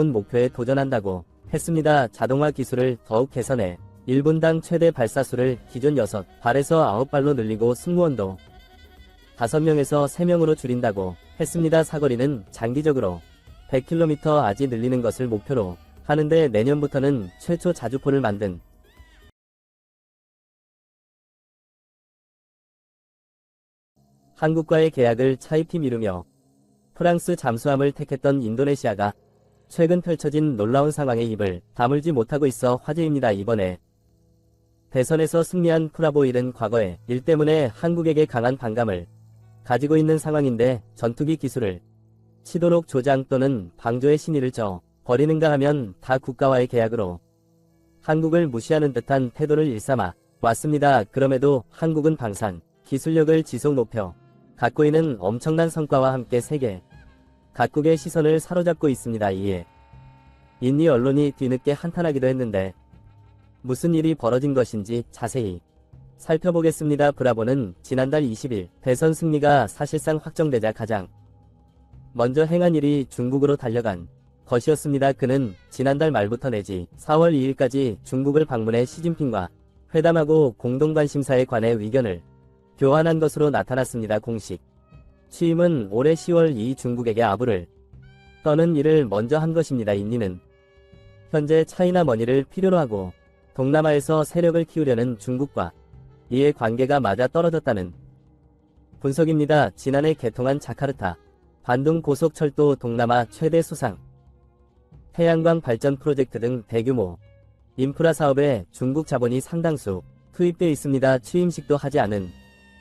목표에 도전한다고 했습니다. 자동화 기술을 더욱 개선해 1분당 최대 발사수를 기존 6발에서 9발로 늘리고 승무원도 5명에서 3명으로 줄인다고 했습니다. 사거리는 장기적으로 100km까지 늘리는 것을 목표로 하는데 내년부터는 최초 자주포를 만든 한국과의 계약을 차이피 미루며 프랑스 잠수함을 택했던 인도네시아가 최근 펼쳐진 놀라운 상황에 입을 다물지 못하고 있어 화제입니다. 이번에 대선에서 승리한 프라보일은 과거에 일 때문에 한국에게 강한 반감을 가지고 있는 상황인데 전투기 기술을 치도록 조장 또는 방조의 신의를 져 버리는가 하면 다 국가와의 계약으로 한국을 무시하는 듯한 태도를 일삼아 왔습니다. 그럼에도 한국은 방산 기술력을 지속 높여 갖고 있는 엄청난 성과와 함께 세계 각국의 시선을 사로잡고 있습니다. 이에 인니 언론이 뒤늦게 한탄하기도 했는데 무슨 일이 벌어진 것인지 자세히 살펴보겠습니다. 브라보는 지난달 20일 대선 승리가 사실상 확정되자 가장 먼저 행한 일이 중국으로 달려간 것이었습니다. 그는 지난달 말부터 내지 4월 2일까지 중국을 방문해 시진핑과 회담하고 공동관심사에 관해 의견을 교환한 것으로 나타났습니다. 공식 취임은 올해 10월 2일 중국에게 아부를 떠는 일을 먼저 한 것입니다. 인니는 현재 차이나 머니를 필요로 하고 동남아에서 세력을 키우려는 중국과 이에 관계가 맞아 떨어졌다는 분석입니다. 지난해 개통한 자카르타 반둥 고속철도 동남아 최대 수상 태양광 발전 프로젝트 등 대규모 인프라 사업에 중국 자본이 상당수 투입돼 있습니다. 취임식도 하지 않은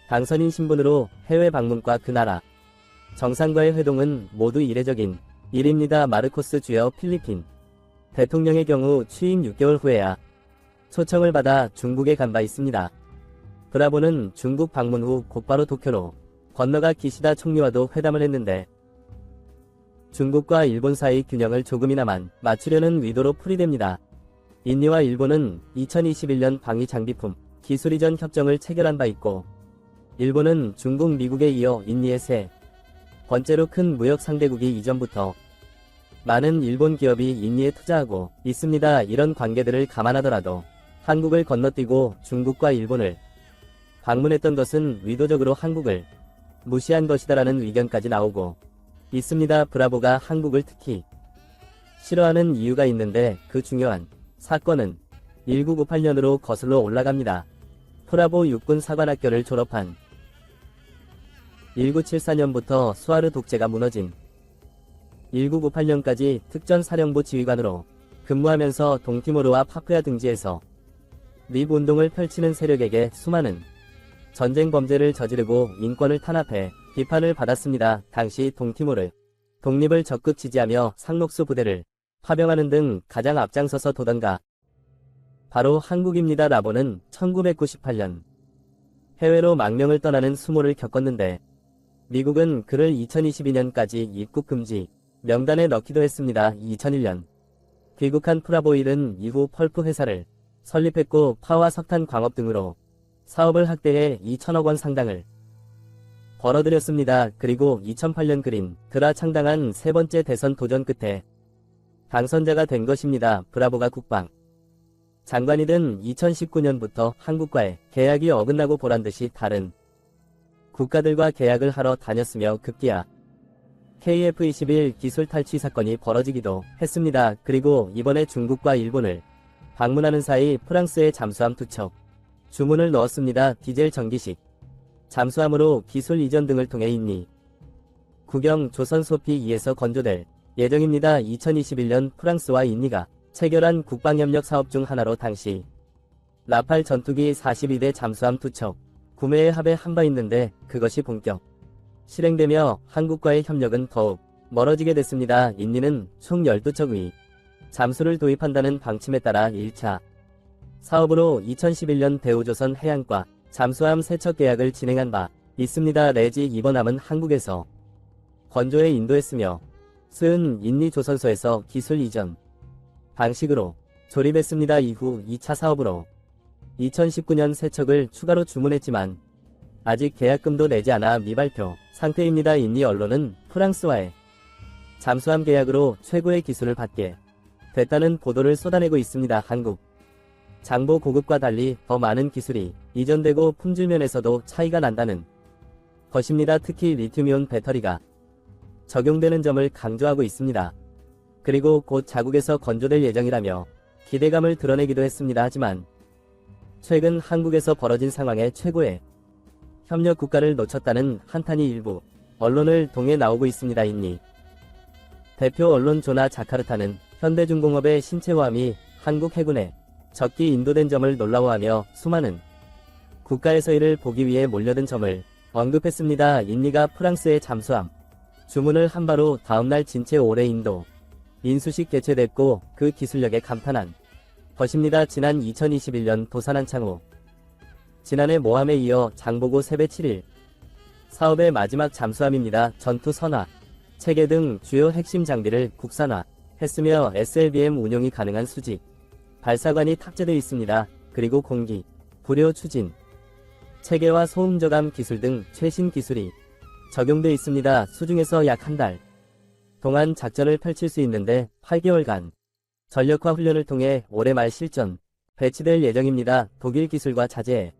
당선인 신분으로 해외 방문과 그 나라 정상과의 회동은 모두 이례적인 일입니다. 마르코스 주요 필리핀 대통령의 경우 취임 6개월 후에야 초청을 받아 중국에 간 바 있습니다. 브라보는 중국 방문 후 곧바로 도쿄로 건너가 기시다 총리와도 회담을 했는데 중국과 일본 사이 균형을 조금이나마 맞추려는 의도로 풀이됩니다. 인니와 일본은 2021년 방위 장비품 기술 이전 협정을 체결한 바 있고 일본은 중국, 미국에 이어 인니의 세 번째로 큰 무역 상대국이 이전부터 많은 일본 기업이 인니에 투자하고 있습니다. 이런 관계들을 감안하더라도 한국을 건너뛰고 중국과 일본을 방문했던 것은 의도적으로 한국을 무시한 것이다라는 의견까지 나오고 있습니다. 브라보가 한국을 특히 싫어하는 이유가 있는데 그 중요한 사건은 1998년으로 거슬러 올라갑니다. 브라보 육군 사관학교를 졸업한 1974년부터 수아르 독재가 무너진 1998년까지 특전사령부 지휘관으로 근무하면서 동티모르와 파푸아 등지에서 미운동을 펼치는 세력에게 수많은 전쟁 범죄를 저지르고 인권을 탄압해 비판을 받았습니다. 당시 동티모르 독립을 적극 지지하며 상록수 부대를 파병하는 등 가장 앞장서서 도던가 바로 한국입니다. 라보는 1998년 해외로 망명을 떠나는 수모를 겪었는데 미국은 그를 2022년까지 입국 금지 명단에 넣기도 했습니다. 2001년 귀국한 프라보일은 이후 펄프 회사를 설립했고 파와 석탄 광업 등으로 사업을 확대해 2천억 원 상당을 벌어들였습니다. 그리고 2008년 그린 드라 창당한 세 번째 대선 도전 끝에 당선자가 된 것입니다. 브라보가 국방 장관이든 2019년부터 한국과의 계약이 어긋나고 보란듯이 다른 국가들과 계약을 하러 다녔으며 급기야 KF-21 기술 탈취 사건이 벌어지기도 했습니다. 그리고 이번에 중국과 일본을 방문하는 사이 프랑스의 잠수함 2척 주문을 넣었습니다. 디젤 전기식 잠수함으로 기술 이전 등을 통해 인니 국영 조선 소피 2에서 건조될 예정입니다. 2021년 프랑스와 인니가 체결한 국방협력 사업 중 하나로 당시 라팔 전투기 42대 잠수함 2척 구매에 합의한 바 있는데 그것이 본격 실행되며 한국과의 협력은 더욱 멀어지게 됐습니다. 인니는 총 12척의 잠수를 도입한다는 방침에 따라 1차 사업으로 2011년 대우조선 해양과 잠수함 3척 계약을 진행한 바 있습니다. 내지 이번함은 한국에서 건조에 인도했으며 스은 인니 조선소에서 기술 이전 방식으로 조립했습니다. 이후 2차 사업으로 2019년 3척을 추가로 주문했지만 아직 계약금도 내지 않아 미발표 상태입니다. 인니 언론은 프랑스와의 잠수함 계약으로 최고의 기술을 받게 됐다는 보도를 쏟아내고 있습니다. 한국 장보 고급과 달리 더 많은 기술이 이전되고 품질 면에서도 차이가 난다는 것입니다. 특히 리튬이온 배터리가 적용되는 점을 강조하고 있습니다. 그리고 곧 자국에서 건조될 예정이라며 기대감을 드러내기도 했습니다. 하지만 최근 한국에서 벌어진 상황에 최고의 협력 국가를 놓쳤다는 한탄이 일부 언론을 통해 나오고 있습니다. 인니 대표 언론 조나 자카르타는 현대중공업의 신체호함이 한국 해군에 적기 인도된 점을 놀라워하며 수많은 국가에서 이를 보기 위해 몰려든 점을 언급했습니다. 인니가 프랑스의 잠수함 주문을 한 바로 다음날 진체 올해 인도 인수식 개최됐고 그 기술력에 감탄한 것입니다. 지난 2021년 도산한 창호 지난해 모함에 이어 장보고 세배 7일 사업의 마지막 잠수함입니다. 전투 선화 체계 등 주요 핵심 장비를 국산화했으며 SLBM 운용이 가능한 수직 발사관이 탑재되어 있습니다. 그리고 공기 불효 추진 체계와 소음 저감 기술 등 최신 기술이 적용되어 있습니다. 수중에서 약 한 달 동안 작전을 펼칠 수 있는데 8개월간 전력화 훈련을 통해 올해 말 실전 배치될 예정입니다. 독일 기술과 자재에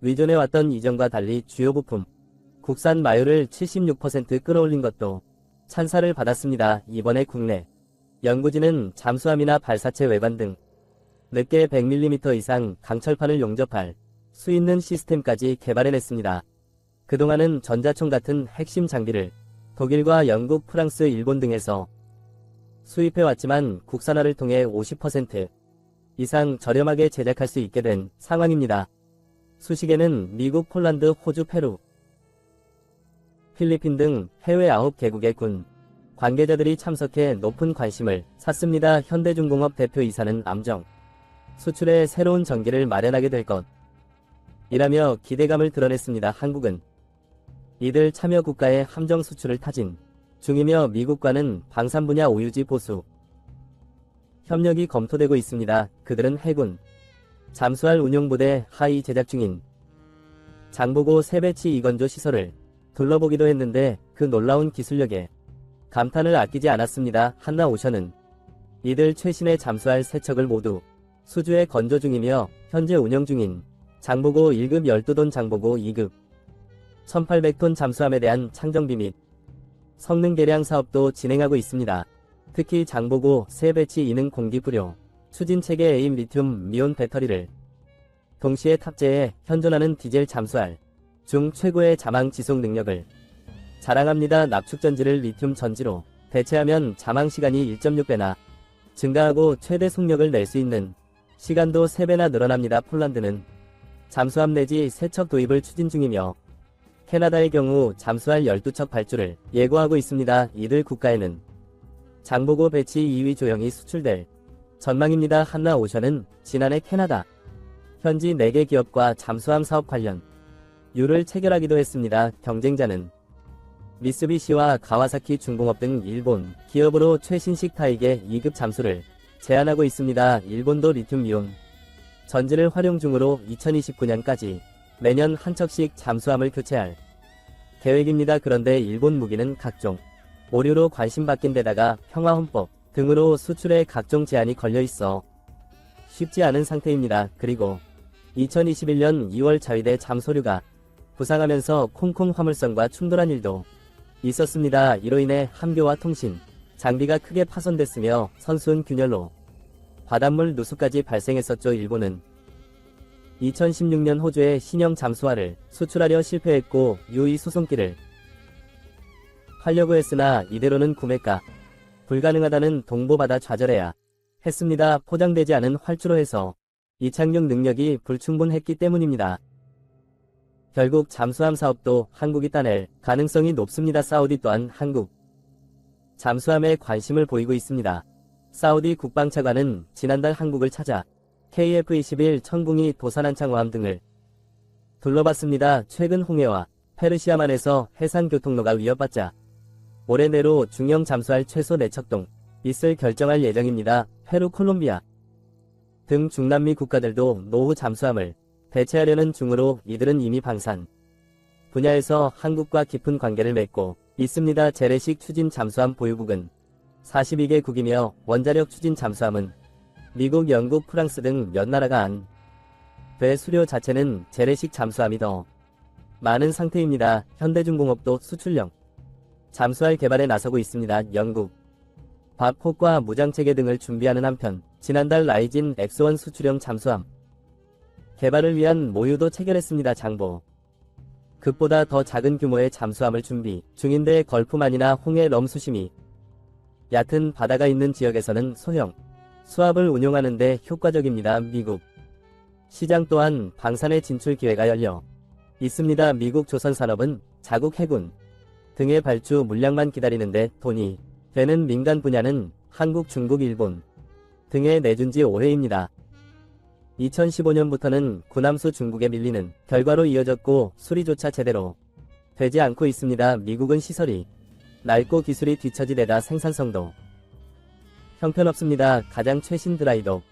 의존해왔던 이전과 달리 주요 부품 국산 마요를 76% 끌어올린 것도 찬사를 받았습니다. 이번에 국내 연구진은 잠수함이나 발사체 외관 등 늦게 100mm 이상 강철판을 용접할 수 있는 시스템까지 개발해냈습니다. 그동안은 전자총 같은 핵심 장비를 독일과 영국, 프랑스, 일본 등에서 수입해왔지만 국산화를 통해 50% 이상 저렴하게 제작할 수 있게 된 상황입니다. 수식에는 미국, 폴란드, 호주, 페루, 필리핀 등 해외 9개국의 군 관계자들이 참석해 높은 관심을 샀습니다. 현대중공업 대표이사는 암정 수출에 새로운 전기를 마련하게 될 것이라며 기대감을 드러냈습니다. 한국은 이들 참여 국가의 함정 수출을 타진 중이며 미국과는 방산 분야 오유지 보수 협력이 검토되고 있습니다. 그들은 해군 잠수할 운용부대 하이 제작 중인 장보고 세배치 이건조 시설을 둘러보기도 했는데 그 놀라운 기술력에 감탄을 아끼지 않았습니다. 한나오션은 이들 최신의 잠수할 세척을 모두 수주에 건조 중이며 현재 운영 중인 장보고 1급 12톤 장보고 2급 1800톤 잠수함에 대한 창정비 및 성능 개량 사업도 진행하고 있습니다. 특히 장보고 세배치 이능 공기 불효 추진 체계 에임 리튬 미온 배터리를 동시에 탑재해 현존하는 디젤 잠수할 중 최고의 자망 지속 능력을 자랑합니다. 납축 전지를 리튬 전지로 대체하면 자망 시간이 1.6배나 증가하고 최대 속력을 낼 수 있는 시간도 3배나 늘어납니다. 폴란드는 잠수함 내지 세척 도입을 추진 중이며 캐나다의 경우 잠수할 12척 발주를 예고하고 있습니다. 이들 국가에는 장보고 배치 2위 조형이 수출될 전망입니다. 한나오션은 지난해 캐나다 현지 4개 기업과 잠수함 사업 관련 유를 체결하기도 했습니다. 경쟁자는 미쓰비시와 가와사키 중공업 등 일본 기업으로 최신식 타입의 2급 잠수를 제안하고 있습니다. 일본도 리튬이온 전지를 활용 중으로 2029년까지 매년 한 척씩 잠수함을 교체할 계획입니다. 그런데 일본 무기는 각종 오류로 관심받긴 데다가 평화헌법 등으로 수출에 각종 제한이 걸려있어 쉽지 않은 상태입니다. 그리고 2021년 2월 자위대 잠소류가 부상하면서 콩콩 화물선과 충돌한 일도 있었습니다. 이로 인해 함교와 통신 장비가 크게 파손됐으며 선순 균열로 바닷물 누수까지 발생했었죠. 일본은 2016년 호주에 신형 잠수화를 수출하려 실패했고 유의 수송기를 하려고 했으나 이대로는 구매가 불가능하다는 동보받아 좌절해야 했습니다. 포장되지 않은 활주로 해서 이착륙 능력이 불충분했기 때문입니다. 결국 잠수함 사업도 한국이 따낼 가능성이 높습니다. 사우디 또한 한국 잠수함에 관심을 보이고 있습니다. 사우디 국방차관은 지난달 한국을 찾아 KF-21 천궁이 도산한창호함 등을 둘러봤습니다. 최근 홍해와 페르시아만에서 해상교통로가 위협받자 올해 내로 중형 잠수할 최소 4척 있을 결정할 예정입니다. 페루, 콜롬비아 등 중남미 국가들도 노후 잠수함을 대체하려는 중으로 이들은 이미 방산 분야에서 한국과 깊은 관계를 맺고 있습니다. 재래식 추진 잠수함 보유국은 42개국이며 원자력 추진 잠수함은 미국, 영국, 프랑스 등 몇 나라가 안 돼 수료 자체는 재래식 잠수함이 더 많은 상태입니다. 현대중공업도 수출형 잠수함 개발에 나서고 있습니다. 영국 밥폭과 무장체계 등을 준비하는 한편 지난달 라이진 엑스원 수출형 잠수함 개발을 위한 모유도 체결했습니다. 장보 그보다 더 작은 규모의 잠수함을 준비 중인데 걸프만이나 홍해 럼수심이 얕은 바다가 있는 지역에서는 소형 수압을 운용하는 데 효과적입니다. 미국 시장 또한 방산의 진출 기회가 열려 있습니다. 미국 조선산업은 자국 해군 등의 발주 물량만 기다리는데 돈이 되는 민간 분야는 한국, 중국, 일본 등에 내준 지 오래입니다. 2015년부터는 군함수 중국에 밀리는 결과로 이어졌고 수리조차 제대로 되지 않고 있습니다. 미국은 시설이 낡고 기술이 뒤처지되다 생산성도 형편없습니다. 가장 최신 드라이독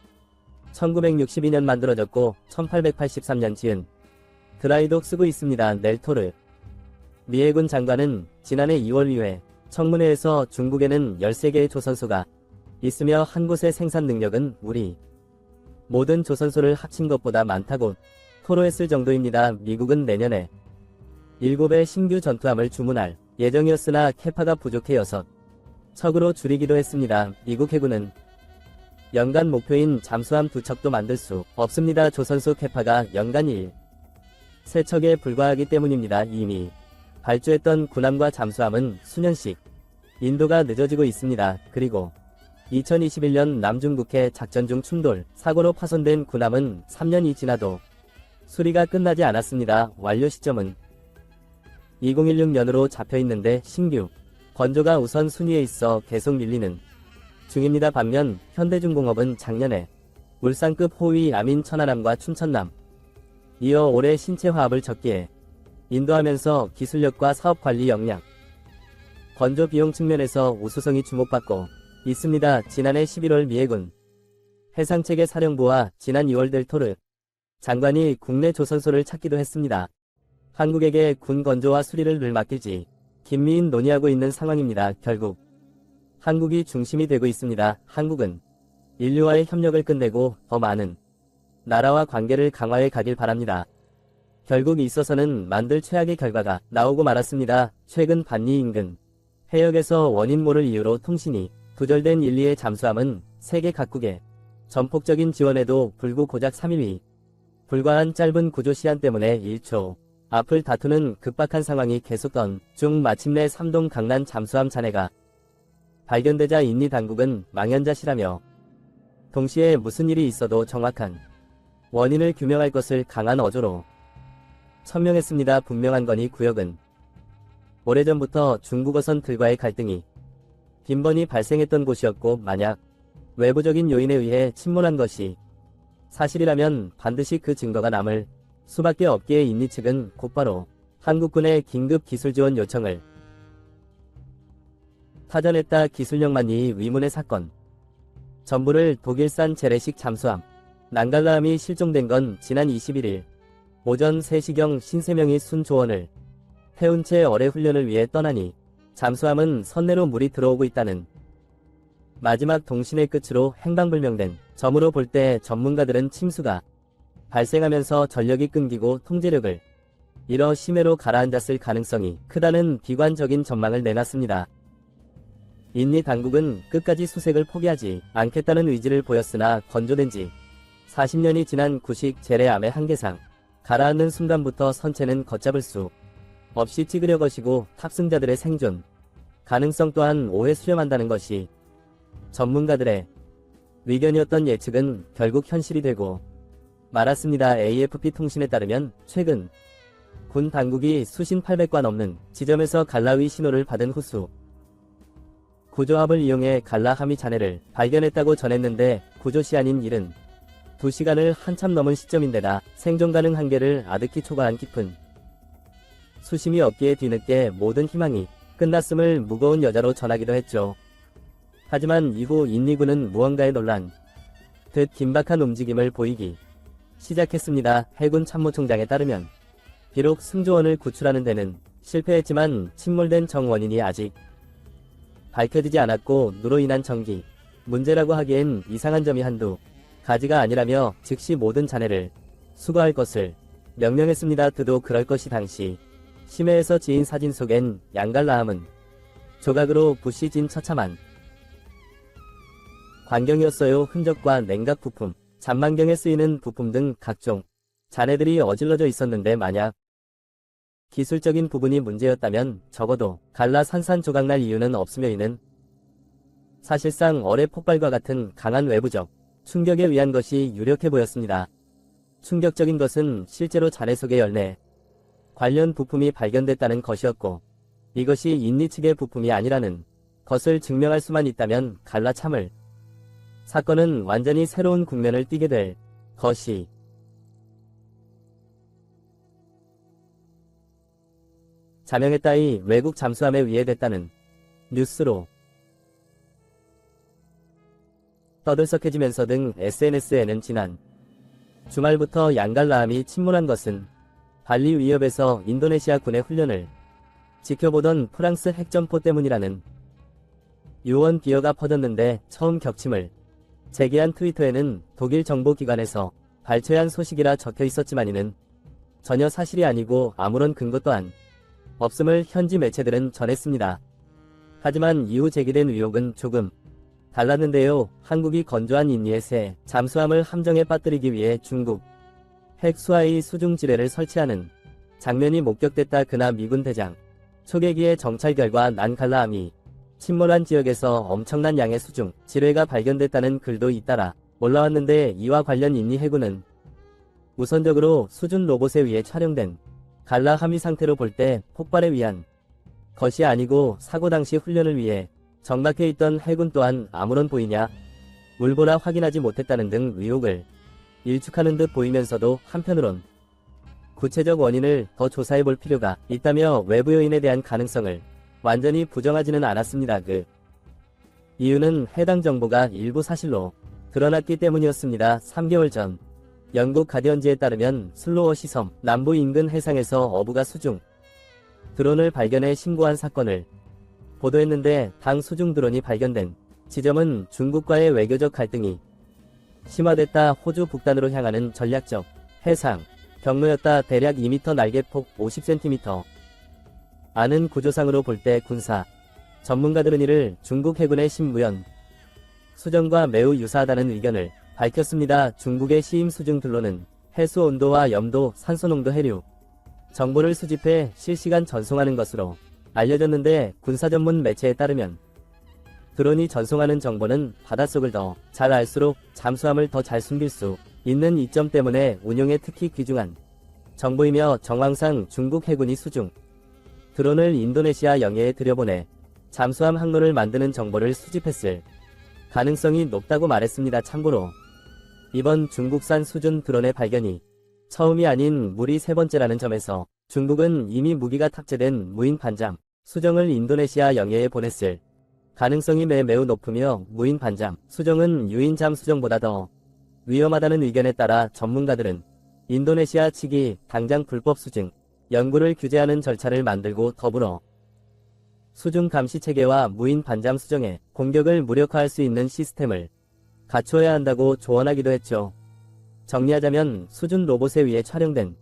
1962년 만들어졌고 1883년 지은 드라이독 쓰고 있습니다. 넬토르 미 해군 장관은 지난해 2월 2회 청문회에서 중국에는 13개의 조선소가 있으며 한 곳의 생산 능력은 우리 모든 조선소를 합친 것보다 많다고 토로했을 정도입니다. 미국은 내년에 7의 신규 전투함을 주문할 예정이었으나 캐파가 부족해 6척으로 줄이기로 했습니다. 미국 해군은 연간 목표인 잠수함 2척도 만들 수 없습니다. 조선소 캐파가 연간 3척에 불과하기 때문입니다. 이미 발주했던 군함과 잠수함은 수년씩 인도가 늦어지고 있습니다. 그리고 2021년 남중국해 작전 중 충돌 사고로 파손된 군함은 3년이 지나도 수리가 끝나지 않았습니다. 완료 시점은 2016년으로 잡혀있는데 신규 건조가 우선 순위에 있어 계속 밀리는 중입니다. 반면 현대중공업은 작년에 울산급 호위 아민 천안함과 춘천남 이어 올해 신체화합을 적기에 인도하면서 기술력과 사업관리 역량 건조 비용 측면에서 우수성이 주목받고 있습니다. 지난해 11월 미해군 해상체계 사령부와 지난 2월 델토르 장관이 국내 조선소를 찾기도 했습니다. 한국에게 군 건조와 수리를 늘 맡길지 긴밀히 논의하고 있는 상황입니다. 결국 한국이 중심이 되고 있습니다. 한국은 인류와의 협력을 끝내고 더 많은 나라와 관계를 강화해 가길 바랍니다. 결국 있어서는 만들 최악의 결과가 나오고 말았습니다. 최근 반리 인근 해역에서 원인 모를 이유로 통신이 두절된 1, 2의 잠수함은 세계 각국의 전폭적인 지원에도 불구 고작 3일이 불과한 짧은 구조 시한 때문에 1초 앞을 다투는 급박한 상황이 계속던 중 마침내 삼동 강난 잠수함 잔해가 발견되자 인리 당국은 망연자실하며 동시에 무슨 일이 있어도 정확한 원인을 규명할 것을 강한 어조로 천명했습니다. 분명한 건이 구역은 오래전부터 중국 어선들과의 갈등이 빈번히 발생했던 곳이었고 만약 외부적인 요인에 의해 침몰한 것이 사실이라면 반드시 그 증거가 남을 수밖에 없기에 인리 측은 곧바로 한국군의 긴급 기술 지원 요청을 타전했다. 기술력만이 위문의 사건 전부를 독일산 재래식 잠수함 난갈라함이 실종된 건 지난 21일 오전 3시경 53명이 순조원을 태운 채 어뢰 훈련을 위해 떠나니 잠수함은 선내로 물이 들어오고 있다는 마지막 동신의 끝으로 행방불명된 점으로 볼 때 전문가들은 침수가 발생하면서 전력이 끊기고 통제력을 잃어 심해로 가라앉았을 가능성이 크다는 비관적인 전망을 내놨습니다. 인리 당국은 끝까지 수색을 포기하지 않겠다는 의지를 보였으나 건조된 지 40년이 지난 구식 재래암의 한계상 가라앉는 순간부터 선체는 걷잡을 수 없이 찌그려 것이고 탑승자들의 생존 가능성 또한 오해 수렴한다는 것이 전문가들의 의견이었던 예측은 결국 현실이 되고 말았습니다. AFP 통신에 따르면 최근 군 당국이 수신 800과 넘는 지점에서 갈라위 신호를 받은 후수 구조합을 이용해 갈라함이 잔해를 발견했다고 전했는데 구조 시한인 72시간을 한참 넘은 시점인데다 생존 가능 한계를 아득히 초과한 깊은 수심이 없기에 뒤늦게 모든 희망이 끝났음을 무거운 여자로 전하기도 했죠. 하지만 이후 인리군은 무언가에 놀란 듯 긴박한 움직임을 보이기 시작했습니다. 해군 참모총장에 따르면 비록 승조원을 구출하는 데는 실패했지만 침몰된 정 원인이 아직 밝혀지지 않았고 누로 인한 정기 문제라고 하기엔 이상한 점이 한두 가지가 아니라며 즉시 모든 잔해를 수거할 것을 명령했습니다. 그도 그럴 것이 당시 심해에서 지인 사진 속엔 양갈라함은 조각으로 붓이 진 처참한 광경이었어요. 흔적과 냉각 부품, 잔망경에 쓰이는 부품 등 각종 잔해들이 어질러져 있었는데 만약 기술적인 부분이 문제였다면 적어도 갈라 산산조각 날 이유는 없으며 이는 사실상 어뢰 폭발과 같은 강한 외부적 충격에 의한 것이 유력해 보였습니다. 충격적인 것은 실제로 잔해 속의 열내 관련 부품이 발견됐다는 것이었고 이것이 인리 측의 부품이 아니라는 것을 증명할 수만 있다면 갈라 참을 사건은 완전히 새로운 국면을 띠게 될 것이 자명에 따위 외국 잠수함에 위해됐다는 뉴스로 떠들썩해지면서 등 SNS에는 지난 주말부터 양갈라함이 침몰한 것은 발리 위협에서 인도네시아 군의 훈련을 지켜보던 프랑스 핵점포 때문이라는 유언 비어가 퍼졌는데 처음 격침을 제기한 트위터에는 독일 정보기관에서 발췌한 소식이라 적혀 있었지만 이는 전혀 사실이 아니고 아무런 근거 또한 없음을 현지 매체들은 전했습니다. 하지만 이후 제기된 의혹은 조금 달랐는데요. 한국이 건조한 인리의 새 잠수함을 함정에 빠뜨리기 위해 중국 핵 수하의 수중 지뢰를 설치하는 장면이 목격됐다. 그나 미군 대장 초계기의 정찰 결과 난갈라함이 침몰한 지역에서 엄청난 양의 수중 지뢰가 발견됐다는 글도 잇따라 올라왔는데 이와 관련 인리 해군은 우선적으로 수준 로봇에 의해 촬영된 갈라 함의 상태로 볼 때 폭발에 위한 것이 아니고 사고 당시 훈련을 위해 정박해 있던 해군 또한 아무런 보이냐 물보나 확인하지 못했다는 등 의혹을 일축하는 듯 보이면서도 한편으론 구체적 원인을 더 조사해 볼 필요가 있다며 외부 요인에 대한 가능성을 완전히 부정하지는 않았습니다. 그 이유는 해당 정보가 일부 사실로 드러났기 때문이었습니다. 3개월 전 영국 가디언지에 따르면 슬로워시 섬 남부 인근 해상에서 어부가 수중 드론을 발견해 신고한 사건을 보도했는데 당 수중 드론이 발견된 지점은 중국과의 외교적 갈등이 심화됐다. 호주 북단으로 향하는 전략적 해상 경로였다. 대략 2m 날개폭 50cm 아는 구조상으로 볼 때 군사 전문가들은 이를 중국 해군의 신무연 수정과 매우 유사하다는 의견을 밝혔습니다. 중국의 시임 수중 드론은 해수 온도와 염도, 산소농도 해류 정보를 수집해 실시간 전송하는 것으로 알려졌는데 군사 전문 매체에 따르면 드론이 전송하는 정보는 바닷속을 더 잘 알수록 잠수함을 더 잘 숨길 수 있는 이점 때문에 운용에 특히 귀중한 정보이며 정황상 중국 해군이 수중 드론을 인도네시아 영해에 들여보내 잠수함 항로를 만드는 정보를 수집했을 가능성이 높다고 말했습니다. 참고로 이번 중국산 수중 드론의 발견이 처음이 아닌 무리 세 번째라는 점에서 중국은 이미 무기가 탑재된 무인 반잠 수정을 인도네시아 영해에 보냈을 가능성이 매우 높으며 무인 반잠 수정은 유인잠 수정보다 더 위험하다는 의견에 따라 전문가들은 인도네시아 측이 당장 불법 수중 연구를 규제하는 절차를 만들고 더불어 수중 감시 체계와 무인 반잠 수정에 공격을 무력화할 수 있는 시스템을 갖춰야 한다고 조언하기도 했죠. 정리하자면 수중 로봇에 의해 촬영된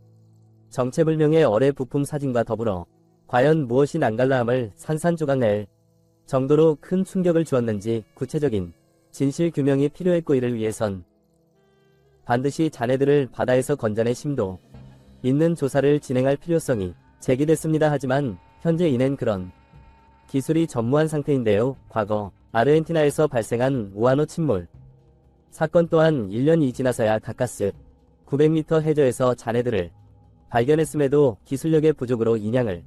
정체불명의 어뢰 부품 사진과 더불어 과연 무엇이 난갈라함을 산산조각 낼 정도로 큰 충격을 주었는지 구체적인 진실 규명이 필요했고 이를 위해선 반드시 잔해들을 바다에서 건져내 심도 있는 조사를 진행할 필요성이 제기됐습니다. 하지만 현재 이는 그런 기술이 전무한 상태인데요. 과거 아르헨티나에서 발생한 우아노 침몰 사건 또한 1년이 지나서야 가까스 900m 해저에서 잔해들을 발견했음에도 기술력의 부족으로 인양을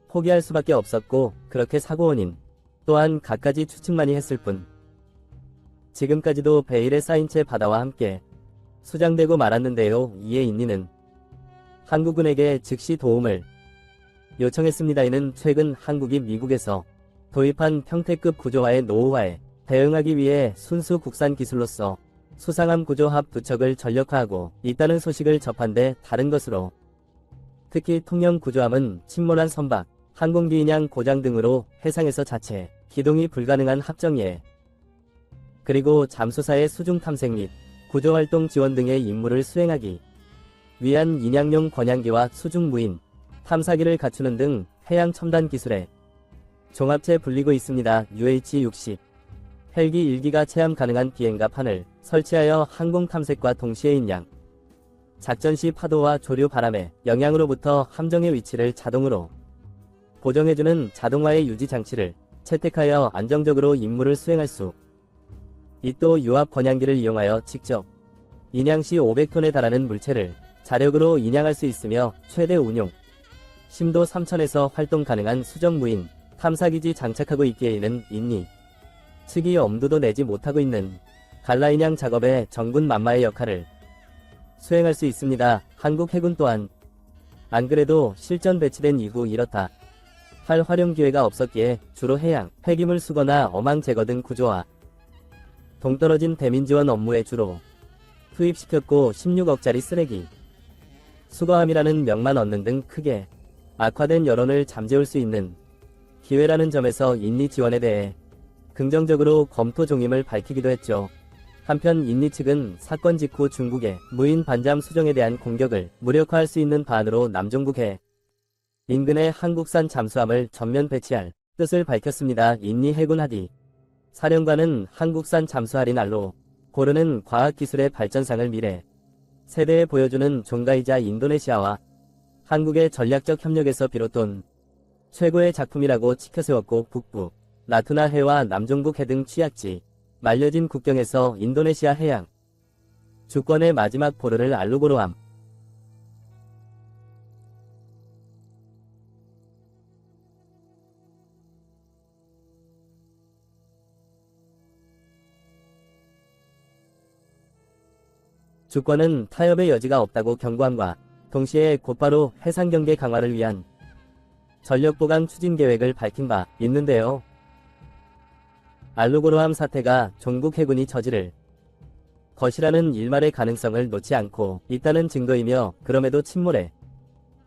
포기할 수밖에 없었고 그렇게 사고 원인 또한 갖가지 추측만이 했을 뿐 지금까지도 베일에 쌓인 채 바다와 함께 수장되고 말았는데요. 이에 인리는 한국군에게 즉시 도움을 요청했습니다. 이는 최근 한국이 미국에서 도입한 평택급 구조화의 노후화에 대응하기 위해 순수 국산 기술로서 수상함 구조합 두 척을 전력화하고 있다는 소식을 접한 데 다른 것으로 특히 통영 구조함은 침몰한 선박, 항공기 인양 고장 등으로 해상에서 자체 기동이 불가능한 합정예, 그리고 잠수사의 수중 탐색 및 구조활동 지원 등의 임무를 수행하기 위한 인양용 권양기와 수중 무인 탐사기를 갖추는 등 해양 첨단 기술에 종합체 불리고 있습니다. UH-60 헬기 1기가 체함 가능한 비행갑판을 설치하여 항공 탐색과 동시에 인양, 작전 시 파도와 조류 바람의 영향으로부터 함정의 위치를 자동으로 보정해주는 자동화의 유지 장치를 채택하여 안정적으로 임무를 수행할 수 있도 유압 권양기를 이용하여 직접 인양 시 500톤에 달하는 물체를 자력으로 인양할 수 있으며 최대 운용 심도 3000에서 활동 가능한 수정 무인 탐사기지 장착하고 있기에 이는 인리 측이 엄두도 내지 못하고 있는 갈라 인양 작업의 정군 만마의 역할을 수행할 수 있습니다. 한국 해군 또한 안 그래도 실전 배치된 이후 이렇다 할 활용 기회가 없었기에 주로 해양, 폐기물 수거나 어망 제거 등 구조와 동떨어진 대민 지원 업무에 주로 투입시켰고 16억짜리 쓰레기 수거함이라는 명만 얻는 등 크게 악화된 여론을 잠재울 수 있는 기회라는 점에서 인리 지원에 대해 긍정적으로 검토 중임을 밝히기도 했죠. 한편 인리 측은 사건 직후 중국의 무인 반잠 수정에 대한 공격을 무력화할 수 있는 방안으로 남중국해 인근의 한국산 잠수함을 전면 배치할 뜻을 밝혔습니다. 인리 해군 하디 사령관은 한국산 잠수할인 알로 고르는 과학기술의 발전상을 미래 세대에 보여주는 종가이자 인도네시아와 한국의 전략적 협력에서 비롯된 최고의 작품이라고 치켜세웠고 북부 라투나 해와 남중국 해 등 취약지 말려진 국경에서 인도네시아 해양 주권의 마지막 포르를 알루고로함 주권은 타협의 여지가 없다고 경고함과 동시에 곧바로 해상 경계 강화를 위한 전력 보강 추진 계획을 밝힌 바 있는데요. 알루고로함 사태가 종국 해군이 저지를 것이라는 일말의 가능성을 놓지 않고 있다는 증거이며 그럼에도 침몰의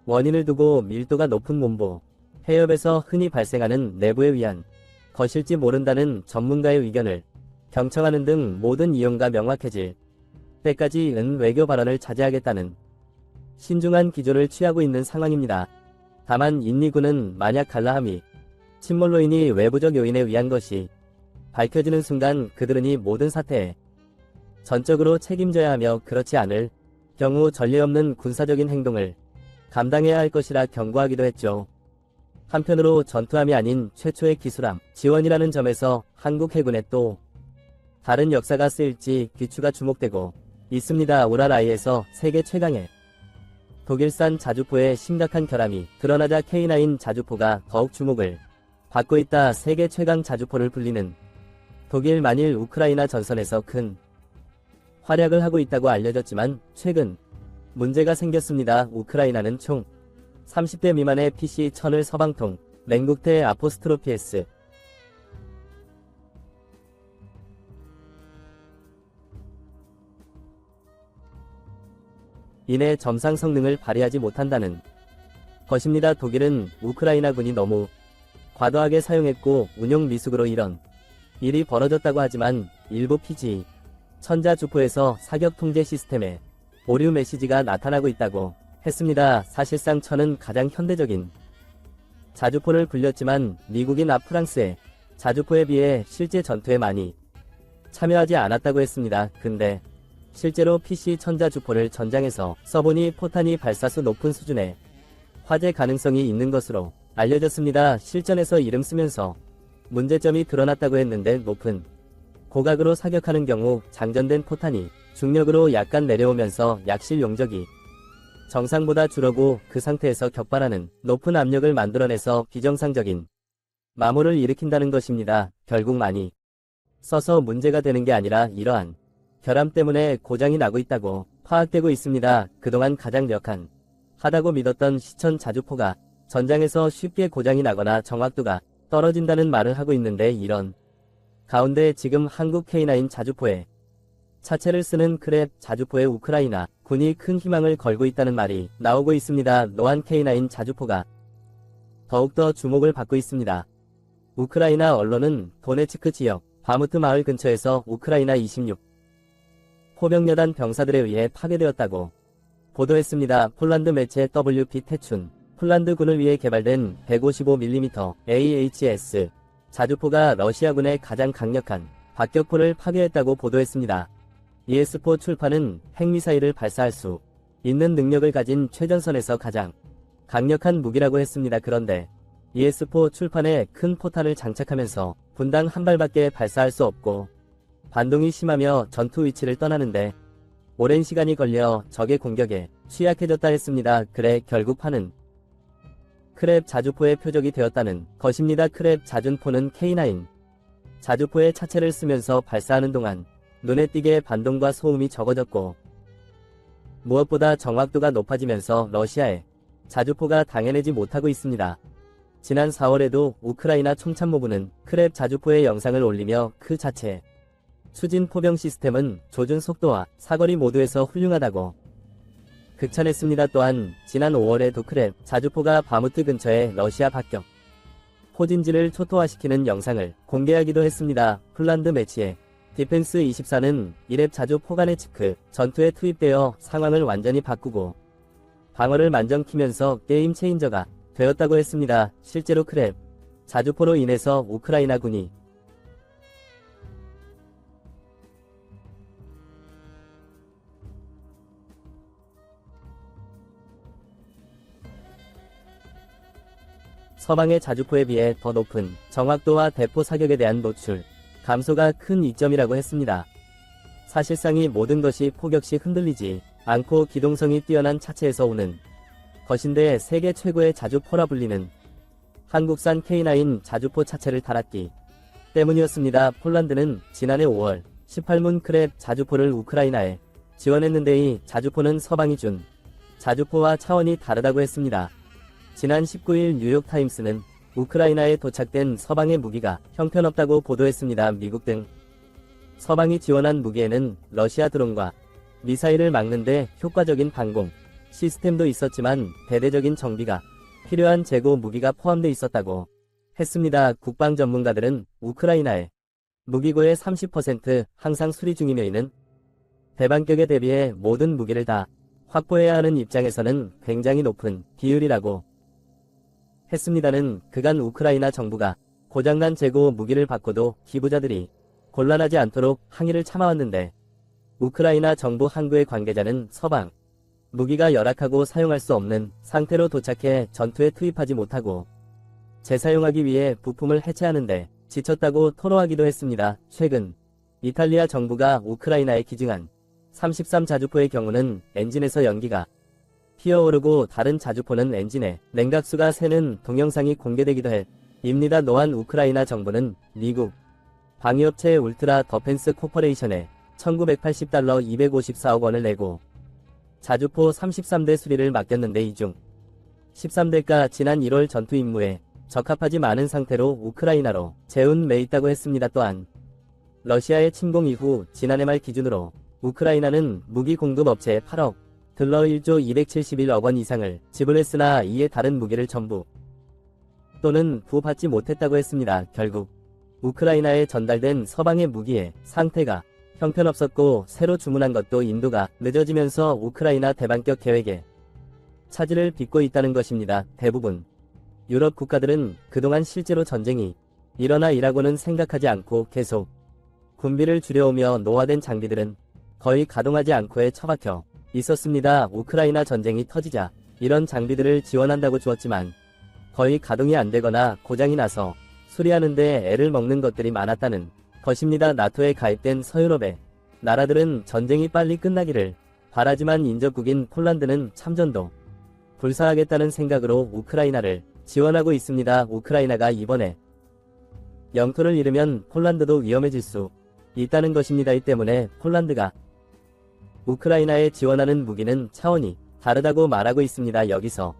원인을 두고 밀도가 높은 몸보, 해협에서 흔히 발생하는 내부에 의한 것일지 모른다는 전문가의 의견을 경청하는 등 모든 이용가 명확해질 때까지 외교 발언을 자제하겠다는 신중한 기조를 취하고 있는 상황입니다. 다만 인리군은 만약 갈라함이 침몰로 인히 외부적 요인에 의한 것이 밝혀지는 순간 그들은 이 모든 사태에 전적으로 책임져야 하며 그렇지 않을 경우 전례 없는 군사적인 행동을 감당해야 할 것이라 경고하기도 했죠. 한편으로 전투함이 아닌 최초의 기술함 지원이라는 점에서 한국 해군에 또 다른 역사가 쓰일지 귀추가 주목되고 있습니다. 우랄아이에서 세계 최강의 독일산 자주포의 심각한 결함이 드러나자 K9 자주포가 더욱 주목을 받고 있다. 세계 최강 자주포를 불리는 독일 만일 우크라이나 전선에서 큰 활약을 하고 있다고 알려졌지만 최근 문제가 생겼습니다. 우크라이나는 총 30대 미만의 PC-1000을 서방통 맹국대 아포스트로피 S 이내 점상 성능을 발휘하지 못한다는 것입니다. 독일은 우크라이나군이 너무 과도하게 사용했고 운용 미숙으로 이런 일이 벌어졌다고 하지만 일부 PG 천자주포에서 사격 통제 시스템에 오류 메시지가 나타나고 있다고 했습니다. 사실상 천은 가장 현대적인 자주포를 불렸지만 미국이나 프랑스의 자주포에 비해 실제 전투에 많이 참여하지 않았다고 했습니다. 근데 실제로 PC 천자주포를 전장에서 써보니 포탄이 발사수 높은 수준의 화재 가능성이 있는 것으로 알려졌습니다. 실전에서 이름 쓰면서 문제점이 드러났다고 했는데 높은 고각으로 사격하는 경우 장전된 포탄이 중력으로 약간 내려오면서 약실 용적이 정상보다 줄어고 그 상태에서 격발하는 높은 압력을 만들어내서 비정상적인 마모를 일으킨다는 것입니다. 결국 많이 써서 문제가 되는 게 아니라 이러한 결함 때문에 고장이 나고 있다고 파악되고 있습니다. 그동안 가장 역한 하다고 믿었던 시천 자주포가 전장에서 쉽게 고장이 나거나 정확도가 떨어진다는 말을 하고 있는데 이런 가운데 지금 한국 K9 자주포의 차체를 쓰는 크랩 자주포에 우크라이나 군이 큰 희망을 걸고 있다는 말이 나오고 있습니다. 노한 K9 자주포가 더욱더 주목을 받고 있습니다. 우크라이나 언론은 도네츠크 지역 바무트 마을 근처에서 우크라이나 26 포병여단 병사들에 의해 파괴되었다고 보도했습니다. 폴란드 매체 WP 태춘 폴란드군을 위해 개발된 155mm AHS 자주포가 러시아군의 가장 강력한 박격포를 파괴했다고 보도했습니다. ES4 출판은 핵미사일을 발사할 수 있는 능력을 가진 최전선에서 가장 강력한 무기라고 했습니다. 그런데 ES4 출판에 큰 포탄을 장착하면서 분당 한 발밖에 발사할 수 없고 반동이 심하며 전투 위치를 떠나는데 오랜 시간이 걸려 적의 공격에 취약해졌다 했습니다. 그래 결국 판은 크랩 자주포의 표적이 되었다는 것입니다. 크랩 자주포는 K9 자주포의 차체를 쓰면서 발사하는 동안 눈에 띄게 반동과 소음이 적어졌고 무엇보다 정확도가 높아지면서 러시아의 자주포가 당해내지 못하고 있습니다. 지난 4월에도 우크라이나 총참모부는 크랩 자주포의 영상을 올리며 그 자체 추진 포병 시스템은 조준 속도와 사거리 모두에서 훌륭하다고 극찬했습니다. 또한 지난 5월에도 크랩 자주포가 바무트 근처의 러시아 박격 포진지를 초토화시키는 영상을 공개하기도 했습니다. 폴란드 매체의 디펜스 24는 이랩 자주포가네츠크 전투에 투입되어 상황을 완전히 바꾸고 방어를 만점키면서 게임 체인저가 되었다고 했습니다. 실제로 크랩 자주포로 인해서 우크라이나 군이 서방의 자주포에 비해 더 높은 정확도와 대포 사격에 대한 노출 감소가 큰 이점이라고 했습니다. 사실상 이 모든 것이 포격 시 흔들리지 않고 기동성이 뛰어난 차체에서 오는 것인데 세계 최고의 자주포라 불리는 한국산 K9 자주포 차체를 달았기 때문이었습니다. 폴란드는 지난해 5월 18문 크랩 자주포를 우크라이나에 지원했는데 이 자주포는 서방이 준 자주포와 차원이 다르다고 했습니다. 지난 19일 뉴욕타임스는 우크라이나에 도착된 서방의 무기가 형편없다고 보도했습니다. 미국 등 서방이 지원한 무기에는 러시아 드론과 미사일을 막는데 효과적인 방공 시스템도 있었지만 대대적인 정비가 필요한 재고 무기가 포함되어 있었다고 했습니다. 국방 전문가들은 우크라이나의 무기고의 30% 항상 수리 중이며 이는 대반격에 대비해 모든 무기를 다 확보해야 하는 입장에서는 굉장히 높은 비율이라고 했습니다는 그간 우크라이나 정부가 고장난 재고 무기를 받고도 기부자들이 곤란하지 않도록 항의를 참아왔는데 우크라이나 정부 항구의 관계자는 서방 무기가 열악하고 사용할 수 없는 상태로 도착해 전투에 투입하지 못하고 재사용하기 위해 부품을 해체하는데 지쳤다고 토로하기도 했습니다. 최근 이탈리아 정부가 우크라이나에 기증한 33 자주포의 경우는 엔진에서 연기가 피어오르고 다른 자주포는 엔진에 냉각수가 새는 동영상이 공개되기도 했입니다. 노한 우크라이나 정부는 미국 방위업체 울트라 더펜스 코퍼레이션에 1980달러 254억 원을 내고 자주포 33대 수리를 맡겼는데 이 중 13대가 지난 1월 전투 임무에 적합하지 않은 상태로 우크라이나로 재운매 있다고 했습니다. 또한 러시아의 침공 이후 지난해 말 기준으로 우크라이나는 무기 공급 업체에 8억 들러 1조 271억 원 이상을 지불했으나 이에 다른 무기를 전부 또는 부받지 못했다고 했습니다. 결국 우크라이나에 전달된 서방의 무기의 상태가 형편없었고 새로 주문한 것도 인도가 늦어지면서 우크라이나 대반격 계획에 차질을 빚고 있다는 것입니다. 대부분 유럽 국가들은 그동안 실제로 전쟁이 일어나 이라고는 생각하지 않고 계속 군비를 줄여오며 노화된 장비들은 거의 가동하지 않고에 처박혀 있었습니다. 우크라이나 전쟁이 터지자 이런 장비들을 지원한다고 주었지만 거의 가동이 안 되거나 고장이 나서 수리하는데 애를 먹는 것들이 많았다는 것입니다. 나토에 가입된 서유럽의 나라들은 전쟁이 빨리 끝나기를 바라지만 인접국인 폴란드는 참전도 불사하겠다는 생각으로 우크라이나를 지원하고 있습니다. 우크라이나가 이번에 영토를 잃으면 폴란드도 위험해질 수 있다는 것입니다. 이 때문에 폴란드가 우크라이나에 지원하는 무기는 차원이 다르다고 말하고 있습니다. 여기서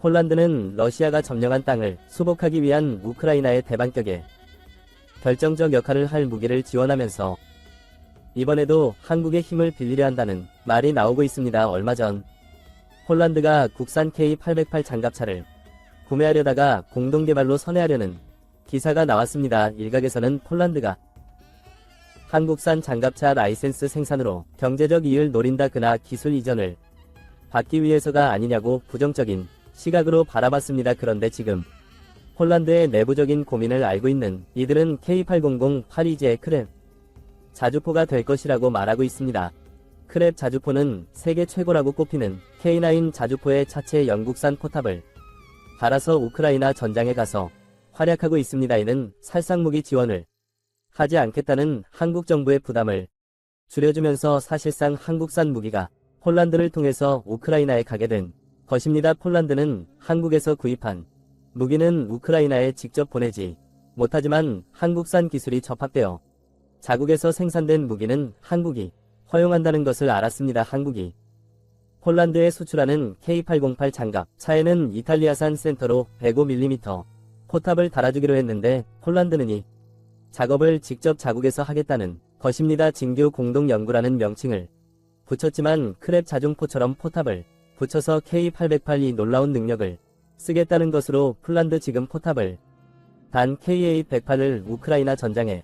폴란드는 러시아가 점령한 땅을 수복하기 위한 우크라이나의 대반격에 결정적 역할을 할 무기를 지원하면서 이번에도 한국의 힘을 빌리려 한다는 말이 나오고 있습니다. 얼마 전 폴란드가 국산 K808 장갑차를 구매하려다가 공동개발로 선회하려는 기사가 나왔습니다. 일각에서는 폴란드가 한국산 장갑차 라이센스 생산으로 경제적 이익을 노린다 그나 기술 이전을 받기 위해서가 아니냐고 부정적인 시각으로 바라봤습니다. 그런데 지금 폴란드의 내부적인 고민을 알고 있는 이들은 K800 파리제 크랩 자주포가 될 것이라고 말하고 있습니다. 크랩 자주포는 세계 최고라고 꼽히는 K9 자주포의 차체 영국산 포탑을 달아서 우크라이나 전장에 가서 활약하고 있습니다. 이는 살상무기 지원을 하지 않겠다는 한국 정부의 부담을 줄여주면서 사실상 한국산 무기가 폴란드를 통해서 우크라이나에 가게 된 것입니다. 폴란드는 한국에서 구입한 무기는 우크라이나에 직접 보내지 못하지만 한국산 기술이 접합되어 자국에서 생산된 무기는 한국이 허용한다는 것을 알았습니다. 한국이 폴란드에 수출하는 K808 장갑 차에는 이탈리아산 센터로 105mm 포탑을 달아주기로 했는데 폴란드는 이 작업을 직접 자국에서 하겠다는 것입니다. 진규 공동연구라는 명칭을 붙였지만 크랩 자중포처럼 포탑을 붙여서 K808이 놀라운 능력을 쓰겠다는 것으로 폴란드 지금 포탑을 단 K808을 우크라이나 전장에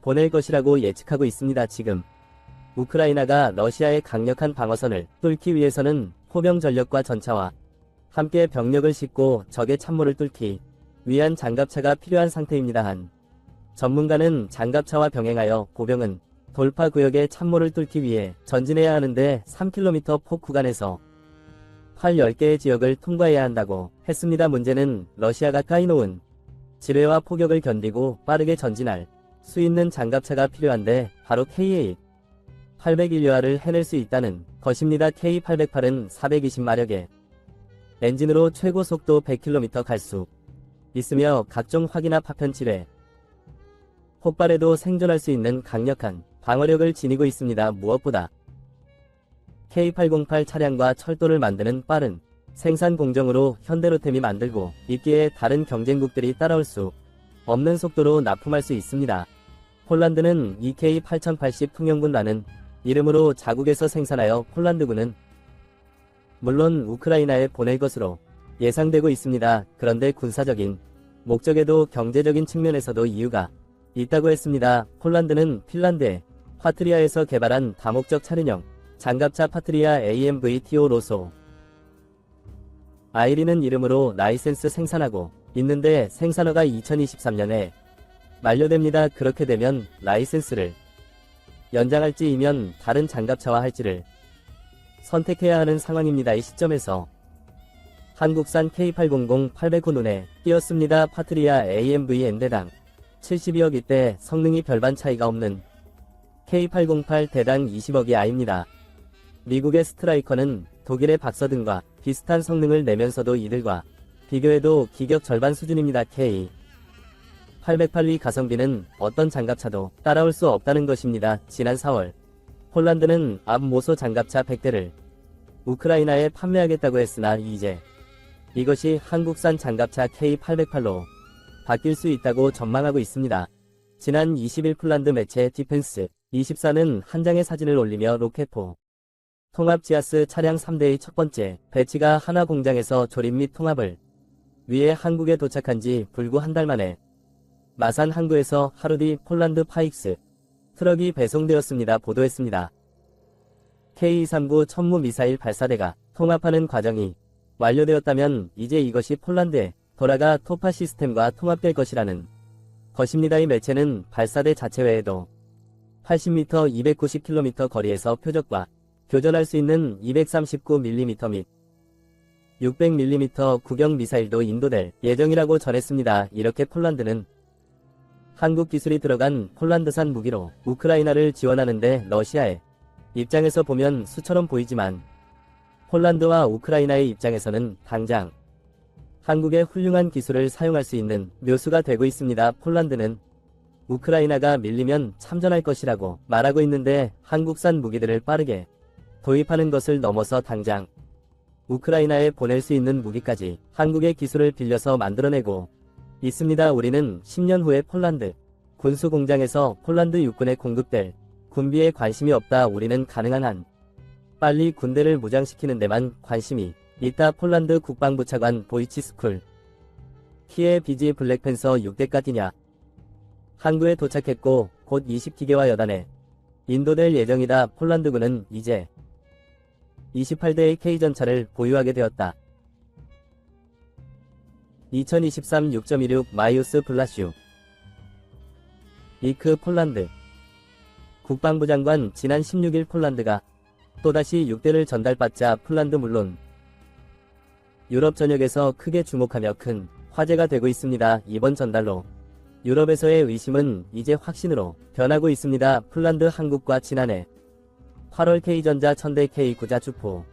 보낼 것이라고 예측하고 있습니다. 지금 우크라이나가 러시아의 강력한 방어선을 뚫기 위해서는 포병 전력과 전차와 함께 병력을 싣고 적의 참모를 뚫기 위한 장갑차가 필요한 상태입니다. 한 전문가는 장갑차와 병행하여 보병은 돌파 구역의 참모를 뚫기 위해 전진해야 하는데 3km 폭 구간에서 활 10개의 지역을 통과해야 한다고 했습니다. 문제는 러시아가 까이놓은 지뢰와 포격을 견디고 빠르게 전진할 수 있는 장갑차가 필요한데 바로 K800 해낼 수 있다는 것입니다. K808은 420마력의 엔진으로 최고 속도 100km 갈 수 있으며 각종 화기나 파편 지뢰, 폭발에도 생존할 수 있는 강력한 방어력을 지니고 있습니다. 무엇보다 K808 차량과 철도를 만드는 빠른 생산 공정으로 현대로템이 만들고 있기에 다른 경쟁국들이 따라올 수 없는 속도로 납품할 수 있습니다. 폴란드는 EK8080 통영군라는 이름으로 자국에서 생산하여 폴란드군은 물론 우크라이나에 보낼 것으로 예상되고 있습니다. 그런데 군사적인 목적에도 경제적인 측면에서도 이유가 있다고 했습니다. 폴란드는 핀란드의 파트리아에서 개발한 다목적 차륜형 장갑차 파트리아 AMVTO 로소 아이리는 이름으로 라이센스 생산하고 있는데 생산허가 2023년에 만료됩니다. 그렇게 되면 라이센스를 연장할지이면 다른 장갑차와 할지를 선택해야 하는 상황입니다. 이 시점에서 한국산 K800 800호 눈에 띄었습니다. 파트리아 AMV N대당 72억 이때 성능이 별반 차이가 없는 K808 대당 20억이 아닙니다. 미국의 스트라이커는 독일의 박서 등과 비슷한 성능을 내면서도 이들과 비교해도 기격 절반 수준입니다. K808위 가성비는 어떤 장갑차도 따라올 수 없다는 것입니다. 지난 4월 폴란드는 암모소 장갑차 100대를 우크라이나에 판매하겠다고 했으나 이제 이것이 한국산 장갑차 K808로 바뀔 수 있다고 전망하고 있습니다. 지난 20일 폴란드 매체 디펜스 24는 한 장의 사진을 올리며 로켓포 통합 지하스 차량 3대의 첫 번째 배치가 하나 공장에서 조립 및 통합을 위해 한국에 도착한 지 불구 한 달 만에 마산 항구에서 하루 뒤 폴란드 파익스 트럭이 배송되었습니다. 보도했습니다. K239 천무 미사일 발사대가 통합하는 과정이 완료되었다면 이제 이것이 폴란드에 돌아가 토파 시스템과 통합될 것이라는 것입니다. 이 매체는 발사대 자체 외에도 80m 290km 거리에서 표적과 교전할 수 있는 239mm 및 600mm 구경 미사일도 인도될 예정이라고 전했습니다. 이렇게 폴란드는 한국 기술이 들어간 폴란드산 무기로 우크라이나를 지원하는데 러시아의 입장에서 보면 수처럼 보이지만 폴란드와 우크라이나의 입장에서는 당장 한국의 훌륭한 기술을 사용할 수 있는 묘수가 되고 있습니다. 폴란드는 우크라이나가 밀리면 참전할 것이라고 말하고 있는데 한국산 무기들을 빠르게 도입하는 것을 넘어서 당장 우크라이나에 보낼 수 있는 무기까지 한국의 기술을 빌려서 만들어내고 있습니다. 우리는 10년 후에 폴란드 군수공장에서 폴란드 육군에 공급될 군비에 관심이 없다. 우리는 가능한 한 빨리 군대를 무장시키는 데만 관심이 있다. 폴란드 국방부 차관 보이치스쿨 키에 비지 블랙팬서 6대가 뛰냐. 항구에 도착했고 곧 20기계와 여단에 인도될 예정이다. 폴란드군은 이제 28대의 K전차를 보유하게 되었다. 2023 6.16 마이우스 블라슈 이크 폴란드 국방부 장관 지난 16일 폴란드가 또다시 6대를 전달받자 폴란드 물론 유럽 전역에서 크게 주목하며 큰 화제가 되고 있습니다. 이번 전달로 유럽에서의 의심은 이제 확신으로 변하고 있습니다. 폴란드 한국과 지난해 8월 K전자 1000대 K9자 주포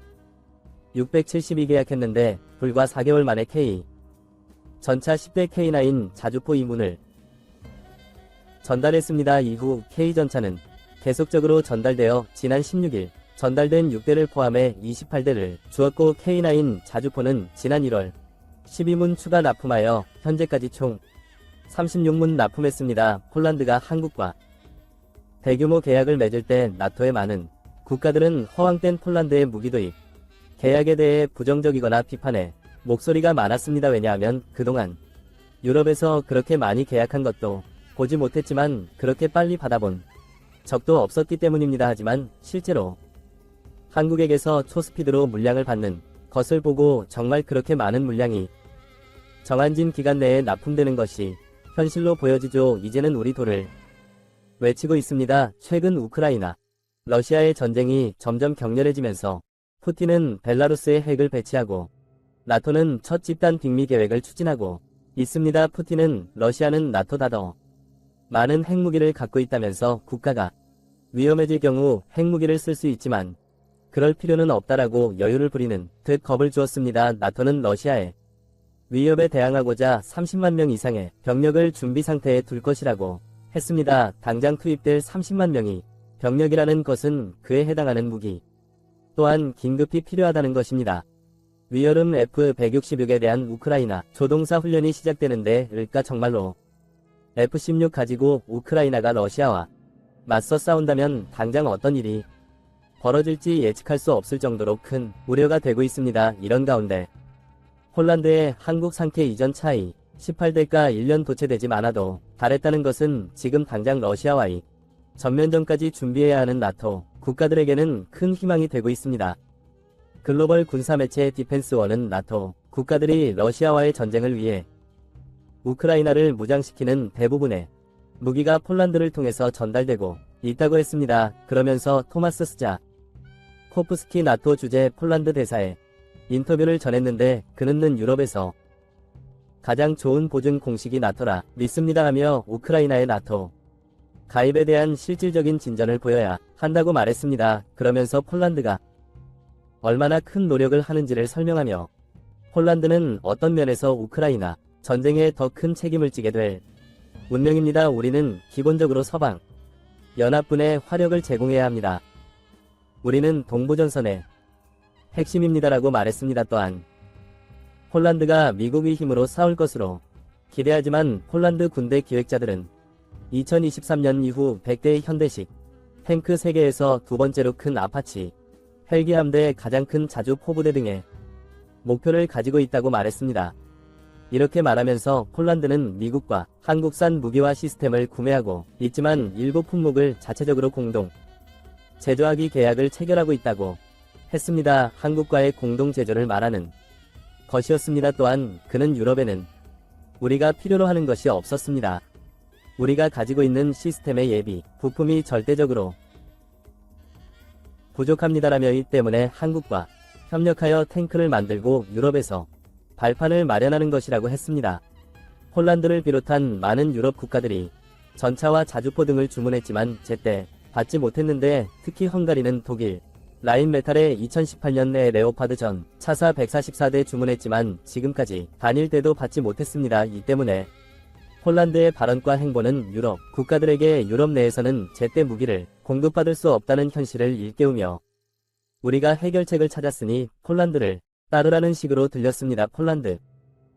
672 계약했는데 불과 4개월 만에 K 전차 10대 K9 자주포 이문을 전달했습니다. 이후 K전차는 계속적으로 전달되어 지난 16일 전달된 6대를 포함해 28대를 주었고 K9 자주포는 지난 1월 12문 추가 납품하여 현재까지 총 36문 납품했습니다. 폴란드가 한국과 대규모 계약을 맺을 때 나토의 많은 국가들은 허황된 폴란드의 무기 도입 계약에 대해 부정적이거나 비판해 목소리가 많았습니다. 왜냐하면 그동안 유럽에서 그렇게 많이 계약한 것도 보지 못했지만 그렇게 빨리 받아본 적도 없었기 때문입니다. 하지만 실제로 한국에게서 초스피드로 물량을 받는 것을 보고 정말 그렇게 많은 물량이 정해진 기간 내에 납품되는 것이 현실로 보여지죠. 이제는 우리 도를 외치고 있습니다. 최근 우크라이나 러시아의 전쟁이 점점 격렬해지면서 푸틴은 벨라루스에 핵을 배치하고 나토는 첫 집단 빅미 계획을 추진하고 있습니다. 푸틴은 러시아는 나토보다 더 많은 핵무기를 갖고 있다면서 국가가 위험해질 경우 핵무기를 쓸 수 있지만 그럴 필요는 없다라고 여유를 부리는 듯 겁을 주었습니다. 나토는 러시아의 위협에 대항하고자 30만 명 이상의 병력을 준비 상태에 둘 것이라고 했습니다. 당장 투입될 30만 명이 병력이라는 것은 그에 해당하는 무기 또한 긴급히 필요하다는 것입니다. 위여름 F-166에 대한 우크라이나 조동사 훈련이 시작되는데 을까 정말로 F-16 가지고 우크라이나가 러시아와 맞서 싸운다면 당장 어떤 일이 벌어질지 예측할 수 없을 정도로 큰 우려가 되고 있습니다. 이런 가운데 폴란드의 한국 상케 이전 차이 18대가 1년 도체되지 않아도 달했다는 것은 지금 당장 러시아와의 전면전까지 준비해야 하는 나토 국가들에게는 큰 희망이 되고 있습니다. 글로벌 군사매체 디펜스원은 나토 국가들이 러시아와의 전쟁을 위해 우크라이나를 무장시키는 대부분의 무기가 폴란드를 통해서 전달되고 있다고 했습니다. 그러면서 토마스 스자 코프스키 나토 주재 폴란드 대사에 인터뷰를 전했는데 그는 유럽에서 가장 좋은 보증 공식이 나토라 믿습니다 하며 우크라이나의 나토 가입에 대한 실질적인 진전을 보여야 한다고 말했습니다. 그러면서 폴란드가 얼마나 큰 노력을 하는지를 설명하며 폴란드는 어떤 면에서 우크라이나 전쟁에 더 큰 책임을 지게 될 운명입니다. 우리는 기본적으로 서방 연합군에 화력을 제공해야 합니다. 우리는 동부전선의 핵심입니다라고 말했습니다. 또한 폴란드가 미국의 힘으로 싸울 것으로 기대하지만 폴란드 군대 기획자들은 2023년 이후 100대의 현대식 탱크 3개에서 두 번째로 큰 아파치 헬기 함대 가장 큰 자주 포부대 등의 목표를 가지고 있다고 말했습니다. 이렇게 말하면서 폴란드는 미국과 한국산 무기와 시스템을 구매하고 있지만 일부 품목을 자체적으로 공동 제조하기 계약을 체결하고 있다고 했습니다. 한국과의 공동 제조를 말하는 것이었습니다. 또한 그는 유럽에는 우리가 필요로 하는 것이 없었습니다. 우리가 가지고 있는 시스템의 예비 부품이 절대적으로 부족합니다라며 이 때문에 한국과 협력하여 탱크를 만들고 유럽에서 발판을 마련하는 것이라고 했습니다. 폴란드를 비롯한 많은 유럽 국가들이 전차와 자주포 등을 주문했지만 제때 받지 못했는데 특히 헝가리는 독일 라인메탈의 2018년 내 레오파드 전 차사 144대 주문했지만 지금까지 단일대도 받지 못했습니다. 이 때문에 폴란드의 발언과 행보는 유럽 국가들에게 유럽 내에서는 제때 무기를 공급받을 수 없다는 현실을 일깨우며 우리가 해결책을 찾았으니 폴란드를 따르라는 식으로 들렸습니다. 폴란드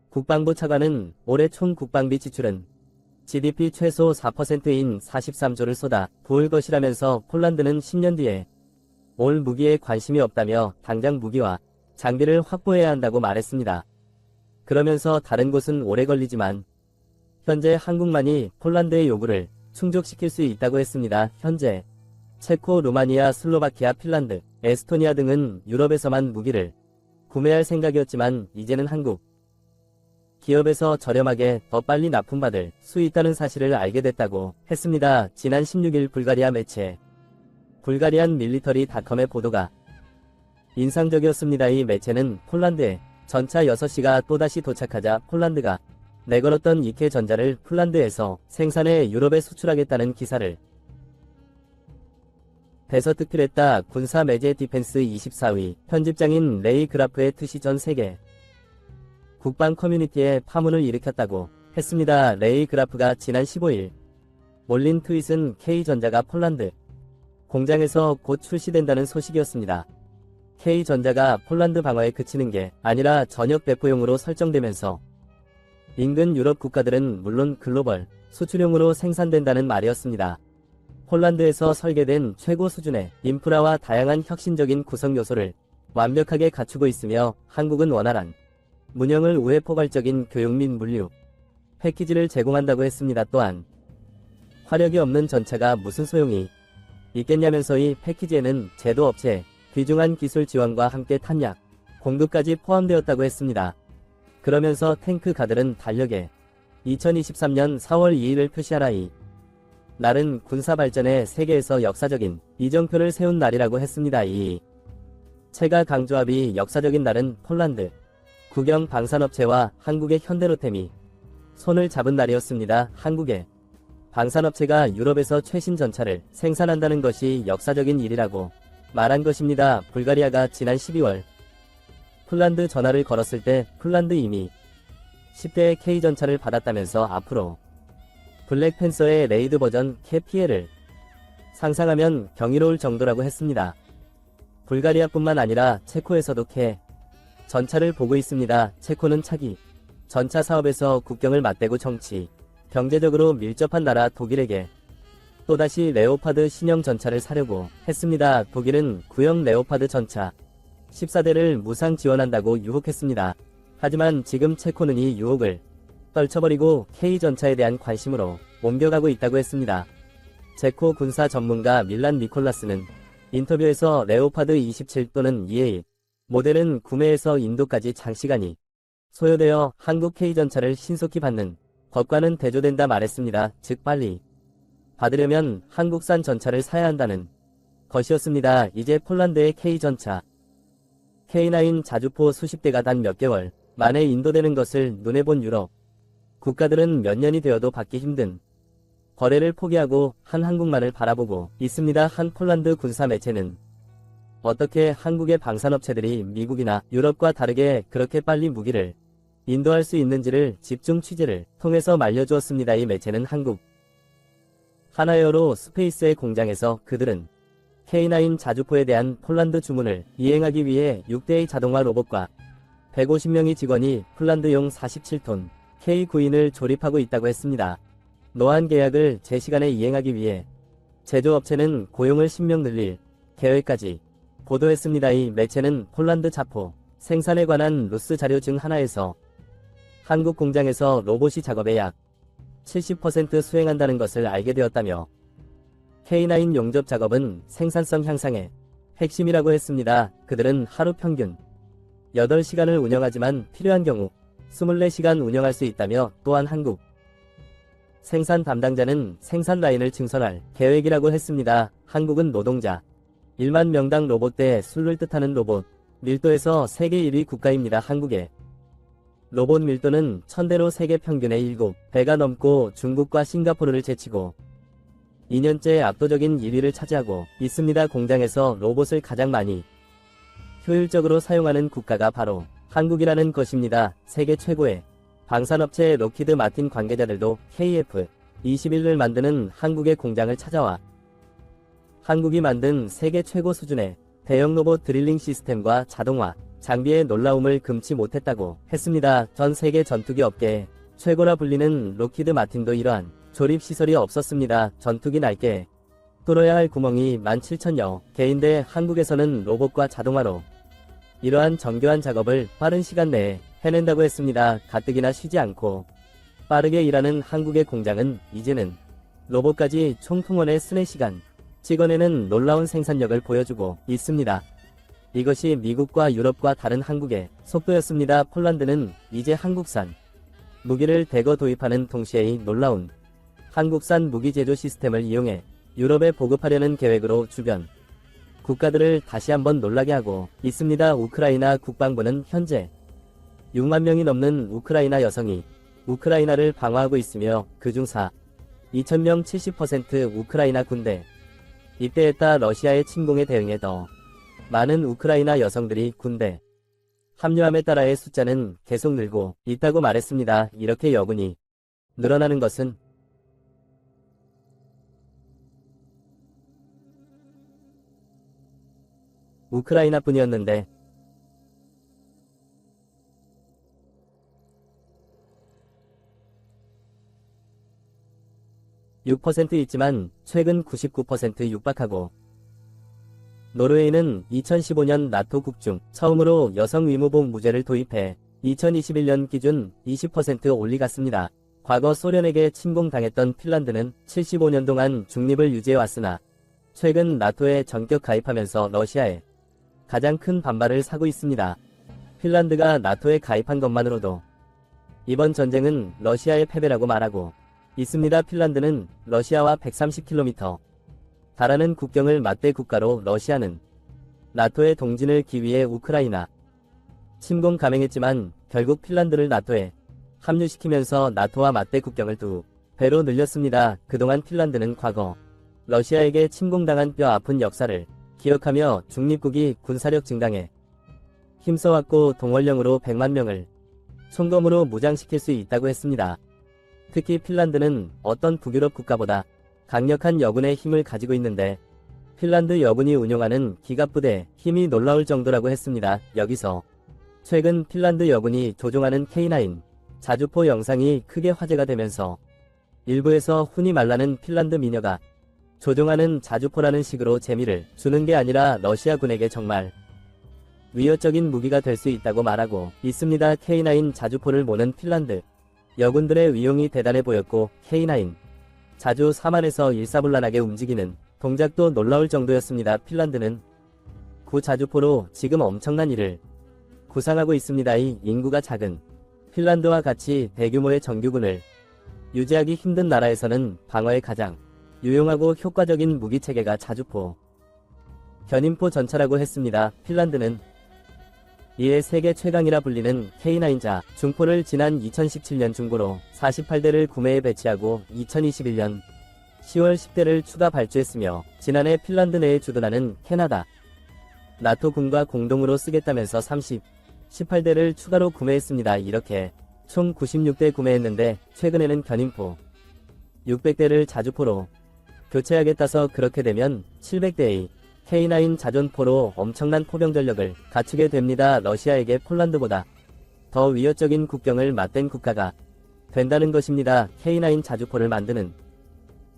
국방부 차관은 올해 총 국방비 지출은 GDP 최소 4%인 43조를 쏟아 부을 것이라면서 폴란드는 10년 뒤에 올 무기에 관심이 없다며 당장 무기와 장비를 확보해야 한다고 말했습니다. 그러면서 다른 곳은 오래 걸리지만 현재 한국만이 폴란드의 요구를 충족시킬 수 있다고 했습니다. 현재 체코, 루마니아, 슬로바키아, 핀란드, 에스토니아 등은 유럽에서만 무기를 구매할 생각이었지만 이제는 한국 기업에서 저렴하게 더 빨리 납품받을 수 있다는 사실을 알게 됐다고 했습니다. 지난 16일 불가리아 매체 불가리안 밀리터리닷컴의 보도가 인상적이었습니다. 이 매체는 폴란드에 전차 6시가 또다시 도착하자 폴란드가 내걸었던 이케 전자를 폴란드에서 생산해 유럽에 수출하겠다는 기사를 대서특필했다. 군사 매제 디펜스 24위 편집장인 레이 그라프의 트시 전 세계 국방 커뮤니티에 파문을 일으켰다고 했습니다. 레이 그라프가 지난 15일 올린 트윗은 K전자가 폴란드 공장에서 곧 출시된다는 소식이었습니다. K전자가 폴란드 방어에 그치는 게 아니라 전역 배포용으로 설정되면서 인근 유럽 국가들은 물론 글로벌 수출용으로 생산된다는 말이었습니다. 폴란드에서 설계된 최고 수준의 인프라와 다양한 혁신적인 구성 요소를 완벽하게 갖추고 있으며 한국은 원활한 문형을 우회 포괄적인 교육 및 물류 패키지를 제공한다고 했습니다. 또한 화력이 없는 전차가 무슨 소용이 있겠냐면서 이 패키지에는 제도업체 귀중한 기술 지원과 함께 탄약 공급까지 포함되었다고 했습니다. 그러면서 탱크 가들은 달력에 2023년 4월 2일을 표시하라. 이 날은 군사발전의 세계에서 역사적인 이정표를 세운 날이라고 했습니다. 이 체가 강조합이 역사적인 날은 폴란드 국영 방산업체와 한국의 현대로템이 손을 잡은 날이었습니다. 한국의 방산업체가 유럽에서 최신 전차를 생산한다는 것이 역사적인 일이라고 말한 것입니다. 불가리아가 지난 12월 폴란드 전화를 걸었을 때 폴란드 이미 10대의 K전차를 받았다면서 앞으로 블랙팬서의 레이드 버전 캐피에를 상상하면 경이로울 정도라고 했습니다. 불가리아뿐만 아니라 체코에서도 캐 전차를 보고 있습니다. 체코는 차기 전차 사업에서 국경을 맞대고 정치, 경제적으로 밀접한 나라 독일에게 또다시 레오파드 신형 전차를 사려고 했습니다. 독일은 구형 레오파드 전차 14대를 무상 지원한다고 유혹했습니다. 하지만 지금 체코는 이 유혹을 떨쳐버리고 K전차에 대한 관심으로 옮겨가고 있다고 했습니다. 체코 군사 전문가 밀란 니콜라스는 인터뷰에서 레오파드 27 또는 2A 모델은 구매에서 인도까지 장시간이 소요되어 한국 K전차를 신속히 받는 것과는 대조된다 말했습니다. 즉 빨리 받으려면 한국산 전차를 사야 한다는 것이었습니다. 이제 폴란드의 K전차 K9 자주포 수십 대가 단 몇 개월 만에 인도되는 것을 눈에 본 유럽 국가들은 몇 년이 되어도 받기 힘든 거래를 포기하고 한 한국만을 바라보고 있습니다. 한 폴란드 군사 매체는 어떻게 한국의 방산업체들이 미국이나 유럽과 다르게 그렇게 빨리 무기를 인도할 수 있는지를 집중 취재를 통해서 말려주었습니다. 이 매체는 한국 하나에어로 스페이스의 공장에서 그들은 K9 자주포에 대한 폴란드 주문을 이행하기 위해 6대의 자동화 로봇과 150명의 직원이 폴란드용 47톤 K9을 조립하고 있다고 했습니다. 노안 계약을 제 시간에 이행하기 위해 제조업체는 고용을 10명 늘릴 계획까지 보도했습니다. 이 매체는 폴란드 자포 생산에 관한 루스 자료 중 하나에서 한국 공장에서 로봇이 작업의 약 70% 수행한다는 것을 알게 되었다며 K9 용접 작업은 생산성 향상의 핵심이라고 했습니다. 그들은 하루 평균 8시간을 운영하지만 필요한 경우 24시간 운영할 수 있다며 또한 한국 생산 담당자는 생산 라인을 증설할 계획이라고 했습니다. 한국은 노동자 1만 명당 로봇대 수를 뜻하는 로봇 밀도에서 세계 1위 국가입니다. 한국의 로봇 밀도는 1000대로 세계 평균의 7배가 넘고 중국과 싱가포르를 제치고 2년째 압도적인 1위를 차지하고 있습니다. 공장에서 로봇을 가장 많이 효율적으로 사용하는 국가가 바로 한국이라는 것입니다. 세계 최고의 방산업체 록히드 마틴 관계자들도 KF-21을 만드는 한국의 공장을 찾아와 한국이 만든 세계 최고 수준의 대형 로봇 드릴링 시스템과 자동화 장비의 놀라움을 금치 못했다고 했습니다. 전 세계 전투기 업계에 최고라 불리는 록히드 마틴도 이러한 조립시설이 없었습니다. 전투기 날개에 뚫어야 할 구멍이 17,000여 개인데 한국에서는 로봇과 자동화로 이러한 정교한 작업을 빠른 시간 내에 해낸다고 했습니다. 가뜩이나 쉬지 않고 빠르게 일하는 한국의 공장은 이제는 로봇까지 총통원에 쓰는 시간 찍어내는 놀라운 생산력을 보여주고 있습니다. 이것이 미국과 유럽과 다른 한국의 속도였습니다. 폴란드는 이제 한국산 무기를 대거 도입하는 동시에 이 놀라운 한국산 무기 제조 시스템을 이용해 유럽에 보급하려는 계획으로 주변 국가들을 다시 한번 놀라게 하고 있습니다. 우크라이나 국방부는 현재 6만 명이 넘는 우크라이나 여성이 우크라이나를 방어하고 있으며 그중 2,000명 70% 우크라이나 군대 입대했다. 러시아의 침공에 대응해 더 많은 우크라이나 여성들이 군대 합류함에 따라의 숫자는 계속 늘고 있다고 말했습니다. 이렇게 여군이 늘어나는 것은 우크라이나뿐이었는데 6% 있지만 최근 99% 육박하고 노르웨이는 2015년 나토 국 중 처음으로 여성 의무복 무제를 도입해 2021년 기준 20% 올리갔습니다. 과거 소련에게 침공당했던 핀란드는 75년 동안 중립을 유지해왔으나 최근 나토에 전격 가입하면서 러시아에 가장 큰 반발을 사고 있습니다. 핀란드가 나토에 가입한 것만으로도 이번 전쟁은 러시아의 패배라고 말하고 있습니다. 핀란드는 러시아와 130km 달하는 국경을 맞대 국가로 러시아는 나토의 동진을 기위해 우크라이나 침공 감행했지만 결국 핀란드를 나토에 합류시키면서 나토와 맞대 국경을 2배로 늘렸습니다. 그동안 핀란드는 과거 러시아에게 침공당한 뼈 아픈 역사를 기억하며 중립국이 군사력 증강에 힘써왔고 동원령으로 100만 명을 총검으로 무장시킬 수 있다고 했습니다. 특히 핀란드는 어떤 북유럽 국가보다 강력한 여군의 힘을 가지고 있는데 핀란드 여군이 운용하는 기갑부대 힘이 놀라울 정도라고 했습니다. 여기서 최근 핀란드 여군이 조종하는 K9 자주포 영상이 크게 화제가 되면서 일부에서 훈이 말라는 핀란드 미녀가 조종하는 자주포라는 식으로 재미를 주는 게 아니라 러시아군에게 정말 위협적인 무기가 될 수 있다고 말하고 있습니다. K9 자주포를 모는 핀란드 여군들의 위용이 대단해 보였고 K9 자주 사만에서 일사불란하게 움직이는 동작도 놀라울 정도였습니다. 핀란드는 구 자주포로 지금 엄청난 일을 구상하고 있습니다. 이 인구가 작은 핀란드와 같이 대규모의 정규군을 유지하기 힘든 나라에서는 방어에 가장 유용하고 효과적인 무기체계가 자주포 견인포 전차라고 했습니다. 핀란드는 이에 세계 최강이라 불리는 K9자 중포를 지난 2017년 중고로 48대를 구매해 배치하고 2021년 10월 10대를 추가 발주했으며 지난해 핀란드 내에 주둔하는 캐나다 나토군과 공동으로 쓰겠다면서 18대를 추가로 구매했습니다. 이렇게 총 96대 구매했는데 최근에는 견인포 600대를 자주포로 교체하겠다서 그렇게 되면 700대의 K9 자전포로 엄청난 포병 전력을 갖추게 됩니다. 러시아에게 폴란드보다 더 위협적인 국경을 맞댄 국가가 된다는 것입니다. K9 자주포를 만드는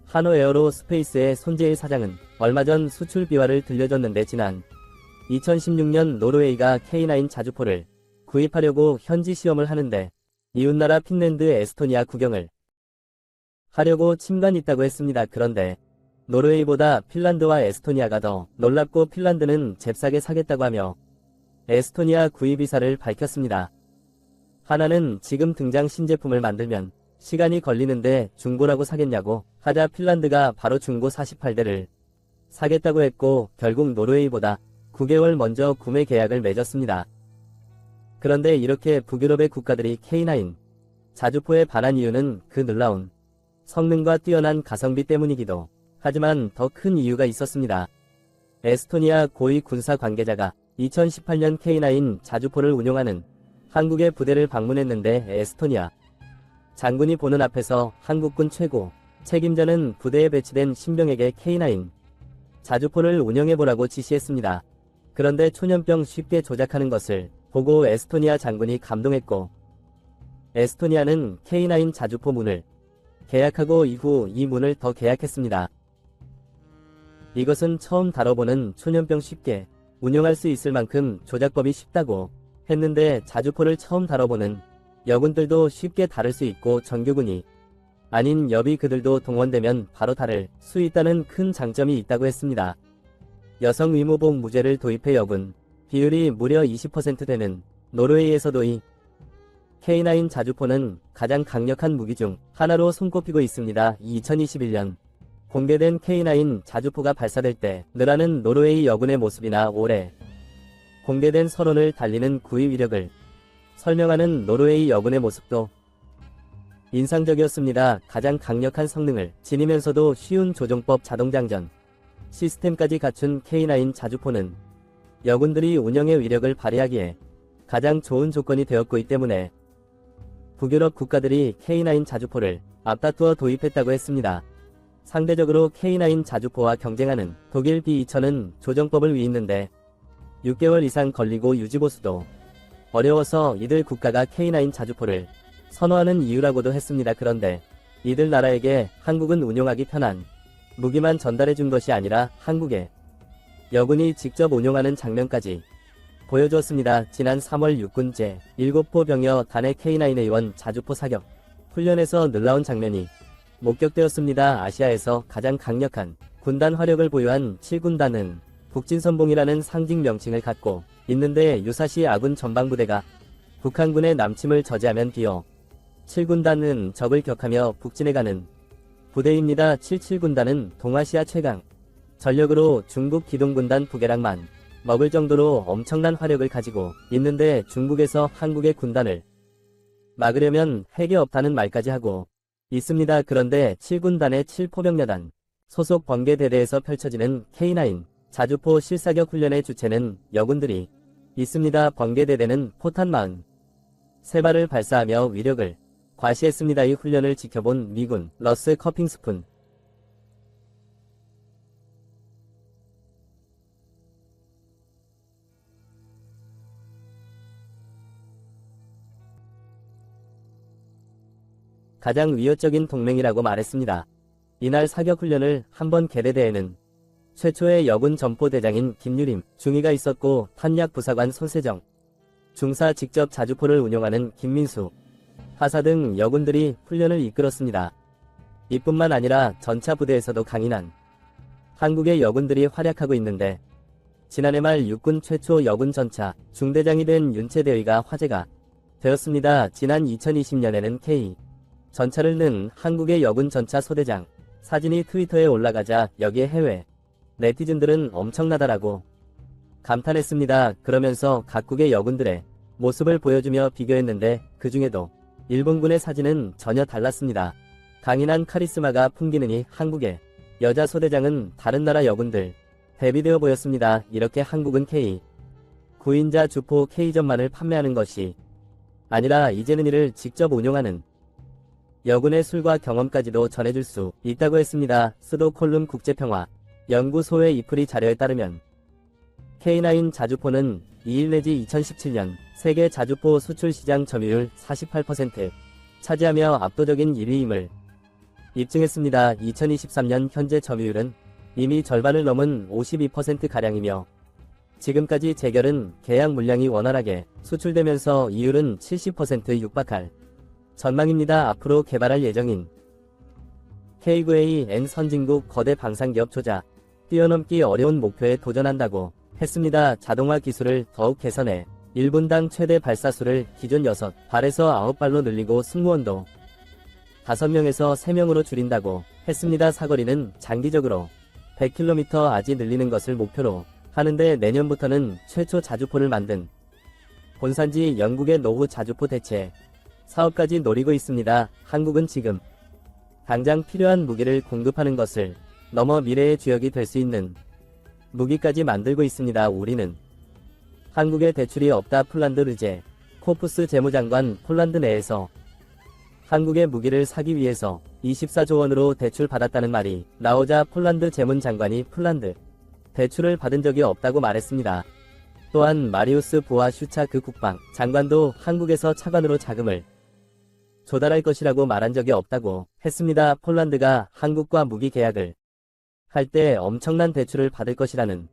한호에어로 스페이스의 손재일 사장은 얼마 전 수출 비화를 들려줬는데 지난 2016년 노르웨이가 K9 자주포를 구입하려고 현지 시험을 하는데 이웃나라 핀랜드, 에스토니아 구경을 하려고 침간 있다고 했습니다. 그런데 노르웨이보다 핀란드와 에스토니아가 더 놀랍고 핀란드는 잽싸게 사겠다고 하며 에스토니아 구입 의사를 밝혔습니다. 하나는 지금 등장 신제품을 만들면 시간이 걸리는데 중고라고 사겠냐고 하자 핀란드가 바로 중고 48대를 사겠다고 했고 결국 노르웨이보다 9개월 먼저 구매 계약을 맺었습니다. 그런데 이렇게 북유럽의 국가들이 K9 자주포에 반한 이유는 그 놀라운 성능과 뛰어난 가성비 때문이기도 하지만 더 큰 이유가 있었습니다. 에스토니아 고위 군사 관계자가 2018년 K9 자주포를 운용하는 한국의 부대를 방문했는데 에스토니아 장군이 보는 앞에서 한국군 최고 책임자는 부대에 배치된 신병에게 K9 자주포를 운영해보라고 지시했습니다. 그런데 초년병 쉽게 조작하는 것을 보고 에스토니아 장군이 감동했고 에스토니아는 K9 자주포 문을 계약하고 이후 이 문을 더 계약했습니다. 이것은 처음 다뤄보는 초년병 쉽게 운용할 수 있을 만큼 조작법이 쉽다고 했는데 자주포를 처음 다뤄보는 여군들도 쉽게 다룰 수 있고 정규군이 아닌 여비 그들도 동원되면 바로 다를 수 있다는 큰 장점이 있다고 했습니다. 여성 의무복 무제를 도입해 여군 비율이 무려 20% 되는 노르웨이에서도 이 K9 자주포는 가장 강력한 무기 중 하나로 손꼽히고 있습니다. 2021년 공개된 K9 자주포가 발사될 때 늘하는 노르웨이 여군의 모습이나 올해 공개된 서론을 달리는 구의 위력을 설명하는 노르웨이 여군의 모습도 인상적이었습니다. 가장 강력한 성능을 지니면서도 쉬운 조종법 자동장전 시스템까지 갖춘 K9 자주포는 여군들이 운영의 위력을 발휘하기에 가장 좋은 조건이 되었기 때문에 북유럽 국가들이 K9 자주포를 앞다투어 도입했다고 했습니다. 상대적으로 K9 자주포와 경쟁하는 독일 B-2000은 조정법을 위했는데 6개월 이상 걸리고 유지보수도 어려워서 이들 국가가 K9 자주포를 선호하는 이유라고도 했습니다. 그런데 이들 나라에게 한국은 운용하기 편한 무기만 전달해 준 것이 아니라 한국에 여군이 직접 운용하는 장면까지 보여주었습니다. 지난 3월 육군 제7호 병여 단의 K9A1 자주포 사격 훈련에서 놀라운 장면이 목격되었습니다. 아시아에서 가장 강력한 군단 화력을 보유한 7군단은 북진선봉이라는 상징 명칭을 갖고 있는데 유사시 아군 전방부대가 북한군의 남침을 저지하면 비어 7군단은 적을 격하며 북진해가는 부대입니다. 77군단은 동아시아 최강 전력으로 중국 기동군단 북해랑만 먹을 정도로 엄청난 화력을 가지고 있는데 중국에서 한국의 군단을 막으려면 핵이 없다는 말까지 하고 있습니다. 그런데 7군단의 7포병여단 소속 번개대대에서 펼쳐지는 K9 자주포 실사격 훈련의 주체는 여군들이 있습니다. 번개대대는 포탄 43발을 발사하며 위력을 과시했습니다. 이 훈련을 지켜본 미군 러스 커핑스푼 가장 위협적인 동맹이라고 말했습니다. 이날 사격훈련을 한 번 개대대에는 최초의 여군 전포대장인 김유림 중위가 있었고 탄약 부사관 손세정 중사 직접 자주포를 운용하는 김민수 하사 등 여군들이 훈련을 이끌었습니다. 이뿐만 아니라 전차 부대에서도 강인한 한국의 여군들이 활약하고 있는데 지난해 말 육군 최초 여군 전차 중대장이 된 윤채대위가 화제가 되었습니다. 지난 2020년에는 K 전차를 는 한국의 여군 전차 소대장 사진이 트위터에 올라가자 여기에 해외 네티즌들은 엄청나다라고 감탄했습니다. 그러면서 각국의 여군들의 모습을 보여주며 비교했는데 그 중에도 일본군의 사진은 전혀 달랐습니다. 강인한 카리스마가 풍기느니 한국의 여자 소대장은 다른 나라 여군들 대비되어 보였습니다. 이렇게 한국은 K 9인자 주포 K전만을 판매하는 것이 아니라 이제는 이를 직접 운용하는 여군의 술과 경험까지도 전해줄 수 있다고 했습니다. 스톡홀름 국제평화 연구소의 이프리 자료에 따르면 K9 자주포는 2일 내지 2017년 세계 자주포 수출 시장 점유율 48% 차지하며 압도적인 1위임을 입증했습니다. 2023년 현재 점유율은 이미 절반을 넘은 52%가량이며 지금까지 재결은 계약 물량이 원활하게 수출되면서 이율은 70% 육박할 전망입니다. 앞으로 개발할 예정인 K9A-N 선진국 거대 방산기업 조작 뛰어넘기 어려운 목표에 도전한다고 했습니다. 자동화 기술을 더욱 개선해 1분당 최대 발사수를 기존 6발에서 9발로 늘리고 승무원도 5명에서 3명으로 줄인다고 했습니다. 사거리는 장기적으로 100km 아지 늘리는 것을 목표로 하는데 내년부터는 최초 자주포를 만든 본산지 영국의 노후 자주포 대체 사업까지 노리고 있습니다. 한국은 지금 당장 필요한 무기를 공급하는 것을 넘어 미래의 주역이 될 수 있는 무기까지 만들고 있습니다. 우리는 한국에 대출이 없다. 폴란드 르제 코프스 재무장관 폴란드 내에서 한국의 무기를 사기 위해서 24조 원으로 대출받았다는 말이 나오자 폴란드 재무장관이 폴란드 대출을 받은 적이 없다고 말했습니다. 또한 마리우스 보아 슈차크 국방 장관도 한국에서 차관으로 자금을 조달할 것이라고 말한 적이 없다고 했습니다. 폴란드가 한국과 무기 계약을 할 때 엄청난 대출을 받을 것이라는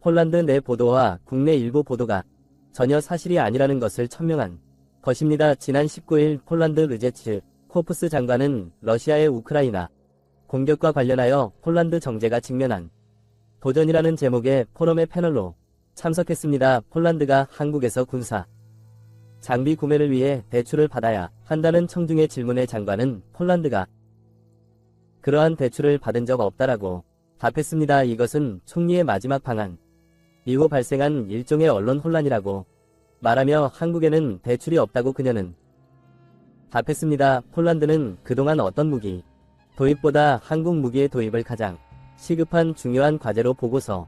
폴란드 내 보도와 국내 일부 보도가 전혀 사실이 아니라는 것을 천명한 것입니다. 지난 19일 폴란드 르제츠 코프스 장관은 러시아의 우크라이나 공격과 관련하여 폴란드 정제가 직면한 도전이라는 제목의 포럼의 패널로 참석했습니다. 폴란드가 한국에서 군사 장비 구매를 위해 대출을 받아야 한다는 청중의 질문에 장관은 폴란드가 그러한 대출을 받은 적 없다라고 답했습니다. 이것은 총리의 마지막 방안 이후 발생한 일종의 언론 혼란이라고 말하며 한국에는 대출이 없다고 그녀는 답했습니다. 폴란드는 그동안 어떤 무기 도입보다 한국 무기의 도입을 가장 시급한 중요한 과제로 보고서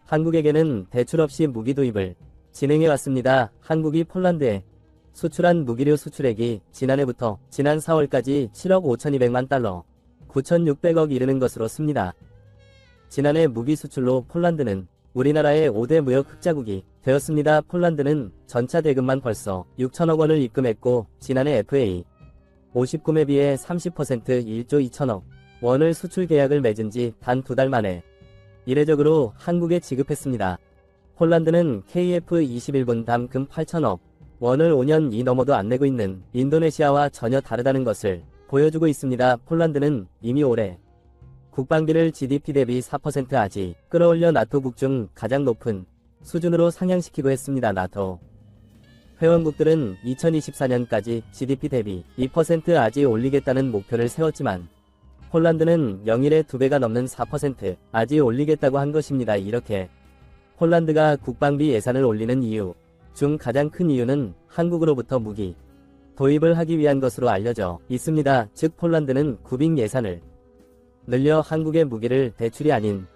한국에게는 대출 없이 무기 도입을 진행해왔습니다. 한국이 폴란드에 수출한 무기류 수출액이 지난해부터 지난 4월까지 7억 5,200만 달러, 9,600억 이르는 것으로 씁니다. 지난해 무기 수출로 폴란드는 우리나라의 5대 무역 흑자국이 되었습니다. 폴란드는 전차 대금만 벌써 6천억 원을 입금했고 지난해 FA 59매 비해 30% 1조 2천억 원을 수출 계약을 맺은 지 단 2달 만에 이례적으로 한국에 지급했습니다. 폴란드는 KF-21분 담금 8천억 원을 5년이 넘어도 안 내고 있는 인도네시아와 전혀 다르다는 것을 보여주고 있습니다. 폴란드는 이미 올해 국방비를 GDP 대비 4% 아지 끌어올려 나토국 중 가장 높은 수준으로 상향시키고 했습니다. 나토 회원국들은 2024년까지 GDP 대비 2% 아지 올리겠다는 목표를 세웠지만 폴란드는 영일의 2배가 넘는 4% 아지 올리겠다고 한 것입니다. 이렇게 폴란드가 국방비 예산을 올리는 이유 중 가장 큰 이유는 한국으로부터 무기 도입을 하기 위한 것으로 알려져 있습니다. 즉 폴란드는 구빙 예산을 늘려 한국의 무기를 대출이 아닌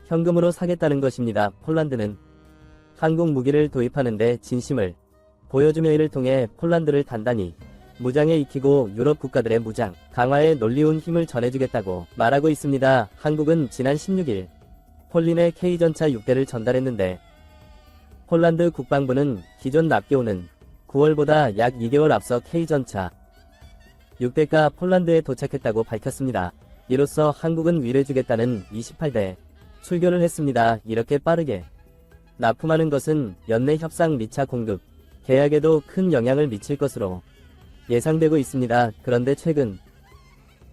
현금으로 사겠다는 것입니다. 폴란드는 한국 무기를 도입하는데 진심을 보여주며 이를 통해 폴란드를 단단히 무장에 익히고 유럽 국가들의 무장 강화에 논리운 힘을 전해주겠다고 말하고 있습니다. 한국은 지난 16일 폴린의 K전차 6대를 전달했는데 폴란드 국방부는 기존 납기오는 9월보다 약 2개월 앞서 K전차 6대가 폴란드에 도착했다고 밝혔습니다. 이로써 한국은 위례주겠다는 28대 출교를 했습니다. 이렇게 빠르게 납품하는 것은 연내 협상 미차 공급 계약에도 큰 영향을 미칠 것으로 예상되고 있습니다. 그런데 최근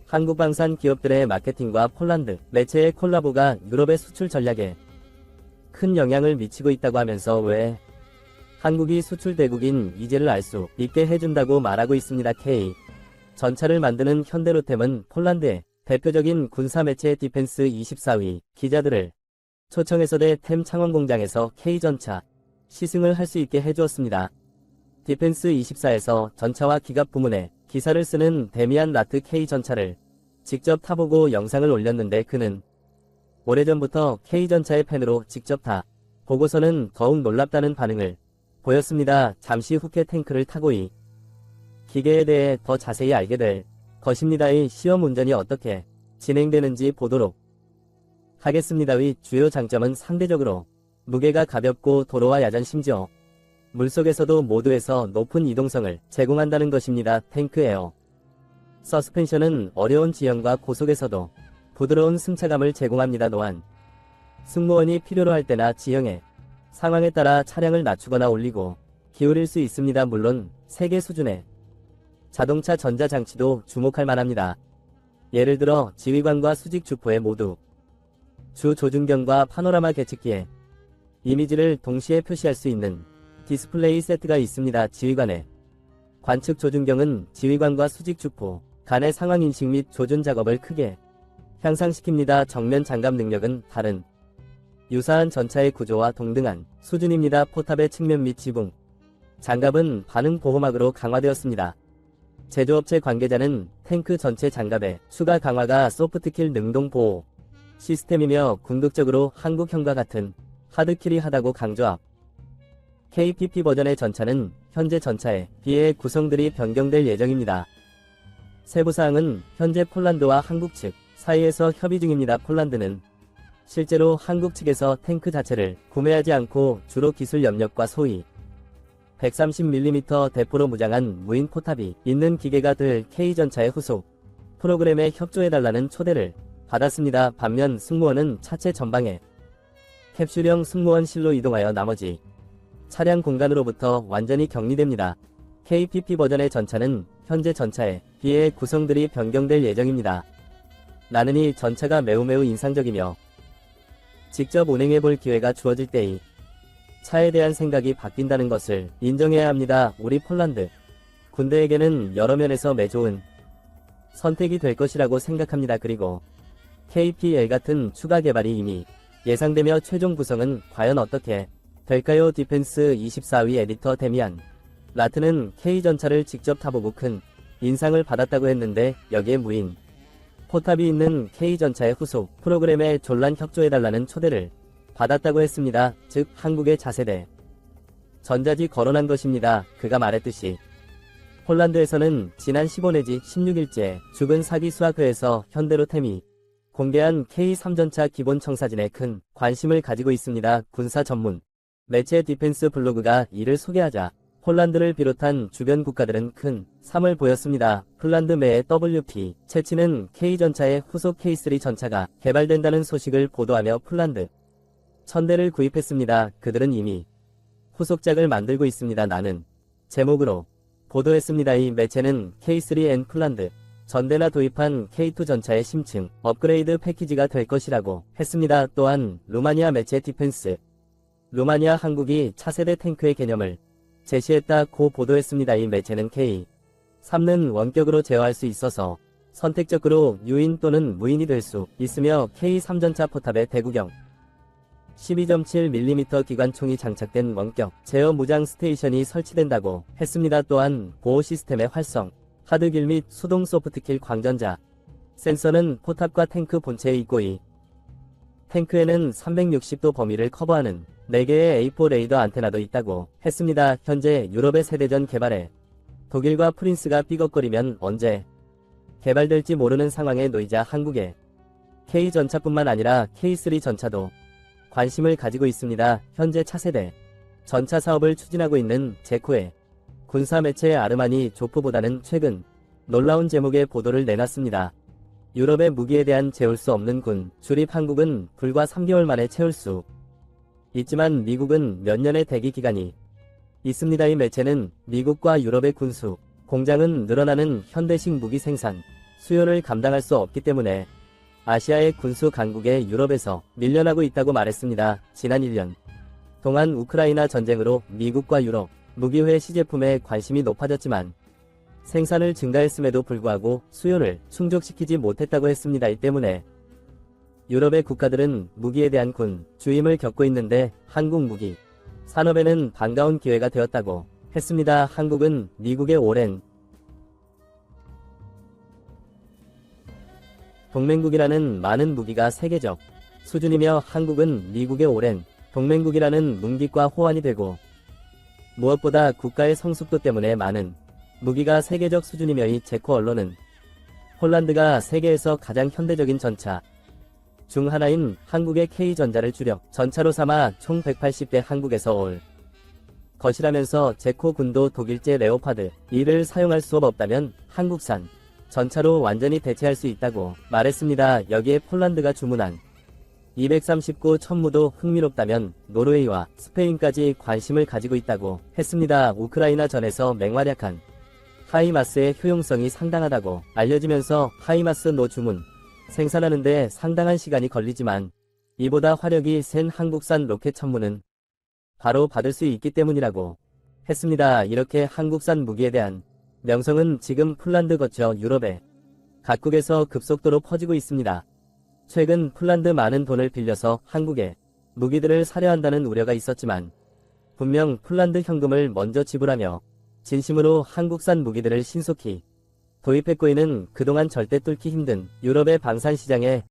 한국 방산 기업들의 마케팅과 폴란드 매체의 콜라보가 유럽의 수출 전략에 큰 영향을 미치고 있다고 하면서 왜 한국이 수출 대국인 이제를 알 수 있게 해준다고 말하고 있습니다. K 전차를 만드는 현대로템은 폴란드의 대표적인 군사 매체 디펜스 24위 기자들을 초청해서 템 창원 공장에서 K전차 시승을 할 수 있게 해주었습니다. 디펜스 24에서 전차와 기갑 부문에 기사를 쓰는 데미안 라트 K전차를 직접 타보고 영상을 올렸는데 그는 오래전부터 K전차의 팬으로 직접 타 보고서는 더욱 놀랍다는 반응을 보였습니다. 잠시 후에 탱크를 타고 이 기계에 대해 더 자세히 알게 될 것입니다. 이 시험 운전이 어떻게 진행되는지 보도록 하겠습니다. 의 주요 장점은 상대적으로 무게가 가볍고 도로와 야전 심지어 물속에서도 모두에서 높은 이동성을 제공한다는 것입니다. 탱크 에어 서스펜션은 어려운 지형과 고속에서도 부드러운 승차감을 제공합니다. 또한 승무원이 필요로 할 때나 지형의 상황에 따라 차량을 낮추거나 올리고 기울일 수 있습니다. 물론 세계 수준의 자동차 전자장치도 주목할 만합니다. 예를 들어 지휘관과 수직 주포에 모두 주 조준경과 파노라마 계측기에 이미지를 동시에 표시할 수 있는 디스플레이 세트가 있습니다. 지휘관의 관측 조준경은 지휘관과 수직 주포 간의 상황 인식 및 조준 작업을 크게 향상시킵니다. 정면 장갑 능력은 다른 유사한 전차의 구조와 동등한 수준입니다. 포탑의 측면 및 지붕 장갑은 반응 보호막으로 강화되었습니다. 제조업체 관계자는 탱크 전체 장갑의 추가 강화가 소프트킬 능동 보호 시스템이며 궁극적으로 한국형과 같은 하드킬이하다고 강조함. KPP 버전의 전차는 현재 전차에 비해 구성들이 변경될 예정입니다. 세부사항은 현재 폴란드와 한국 측 사이에서 협의 중입니다. 폴란드는 실제로 한국 측에서 탱크 자체를 구매하지 않고 주로 기술 협력과 소위 130mm 대포로 무장한 무인 포탑이 있는 기계가 들 K전차의 후속 프로그램에 협조해달라는 초대를 받았습니다. 반면 승무원은 차체 전방에 캡슐형 승무원실로 이동하여 나머지 차량 공간으로부터 완전히 격리됩니다. KPP 버전의 전차는 현재 전차에 비해 구성들이 변경될 예정입니다. 나는 이 전차가 매우 인상적이며 직접 운행해볼 기회가 주어질 때의 차에 대한 생각이 바뀐다는 것을 인정해야 합니다. 우리 폴란드 군대에게는 여러 면에서 매 좋은 선택이 될 것이라고 생각합니다. 그리고 KPL 같은 추가 개발이 이미 예상되며 최종 구성은 과연 어떻게 될까요? 디펜스 24위 에디터 데미안 라트는 K전차를 직접 타보고 큰 인상을 받았다고 했는데 여기에 무인 포탑이 있는 K전차의 후속 프로그램에 졸란 협조해달라는 초대를 받았다고 했습니다. 즉 한국의 차세대 전자지 거론한 것입니다. 그가 말했듯이 폴란드에서는 지난 15 내지 16일째 죽은 사기 수학회에서 현대로템이 공개한 K3전차 기본 청사진에 큰 관심을 가지고 있습니다. 군사 전문 매체 디펜스 블로그가 이를 소개하자 폴란드를 비롯한 주변 국가들은 큰 삶을 보였습니다. 폴란드 내의 WP 채치는 K전차의 후속 K3 전차가 개발된다는 소식을 보도하며 폴란드 1000대를 구입했습니다. 그들은 이미 후속작을 만들고 있습니다. 나는 제목으로 보도했습니다. 이 매체는 K3N 폴란드 전대나 도입한 K2 전차의 심층 업그레이드 패키지가 될 것이라고 했습니다. 또한 루마니아 매체 디펜스 루마니아 한국이 차세대 탱크의 개념을 제시했다고 보도했습니다. 이 매체는 K3는 원격으로 제어할 수 있어서 선택적으로 유인 또는 무인이 될 수 있으며 K3 전차 포탑의 대구경 12.7mm 기관총이 장착된 원격 제어 무장 스테이션이 설치된다고 했습니다. 또한 보호 시스템의 활성, 하드길 및 수동 소프트킬 광전자 센서는 포탑과 탱크 본체에 있고 이 탱크에는 360도 범위를 커버하는 4개의 A4 레이더 안테나도 있다고 했습니다. 현재 유럽의 세대전 개발에 독일과 프린스가 삐걱거리면 언제 개발될지 모르는 상황에 놓이자 한국의 K전차뿐만 아니라 K3 전차도 관심을 가지고 있습니다. 현재 차세대 전차 사업을 추진하고 있는 제코의 군사매체 아르마니 조프보다는 최근 놀라운 제목의 보도를 내놨습니다. 유럽의 무기에 대한 채울 수 없는 군 주립 한국은 불과 3개월 만에 채울 수 있지만 미국은 몇 년의 대기 기간이 있습니다. 이 매체는 미국과 유럽의 군수 공장은 늘어나는 현대식 무기 생산 수요를 감당할 수 없기 때문에 아시아의 군수 강국에 유럽에서 밀려나고 있다고 말했습니다. 지난 1년 동안 우크라이나 전쟁으로 미국과 유럽 무기회 시제품에 관심이 높아졌지만 생산을 증가했음에도 불구하고 수요를 충족시키지 못했다고 했습니다. 이 때문에 유럽의 국가들은 무기에 대한 군 주임을 겪고 있는데 한국 무기 산업에는 반가운 기회가 되었다고 했습니다. 한국은 미국의 오랜 동맹국이라는 많은 무기가 세계적 수준이며 한국은 미국의 오랜 동맹국이라는 문깃과 호환이 되고 무엇보다 국가의 성숙도 때문에 많은 무기가 세계적 수준이며 이 체코 언론은 폴란드가 세계에서 가장 현대적인 전차 중 하나인 한국의 K전자를 주력 전차로 삼아 총 180대 한국에서 올 것이라면서 체코 군도 독일제 레오파드 2를 사용할 수 없다면 한국산 전차로 완전히 대체할 수 있다고 말했습니다. 여기에 폴란드가 주문한 239 천무도 흥미롭다면 노르웨이와 스페인까지 관심을 가지고 있다고 했습니다. 우크라이나 전에서 맹활약한 하이마스의 효용성이 상당하다고 알려지면서 하이마스 노 주문 생산하는데 상당한 시간이 걸리지만 이보다 화력이 센 한국산 로켓 천무는 바로 받을 수 있기 때문이라고 했습니다. 이렇게 한국산 무기에 대한 명성은 지금 폴란드 거쳐 유럽의 각국에서 급속도로 퍼지고 있습니다. 최근 폴란드 많은 돈을 빌려서 한국에 무기들을 사려 한다는 우려가 있었지만 분명 폴란드 현금을 먼저 지불하며 진심으로 한국산 무기들을 신속히 도입했고 이는 그동안 절대 뚫기 힘든 유럽의 방산 시장에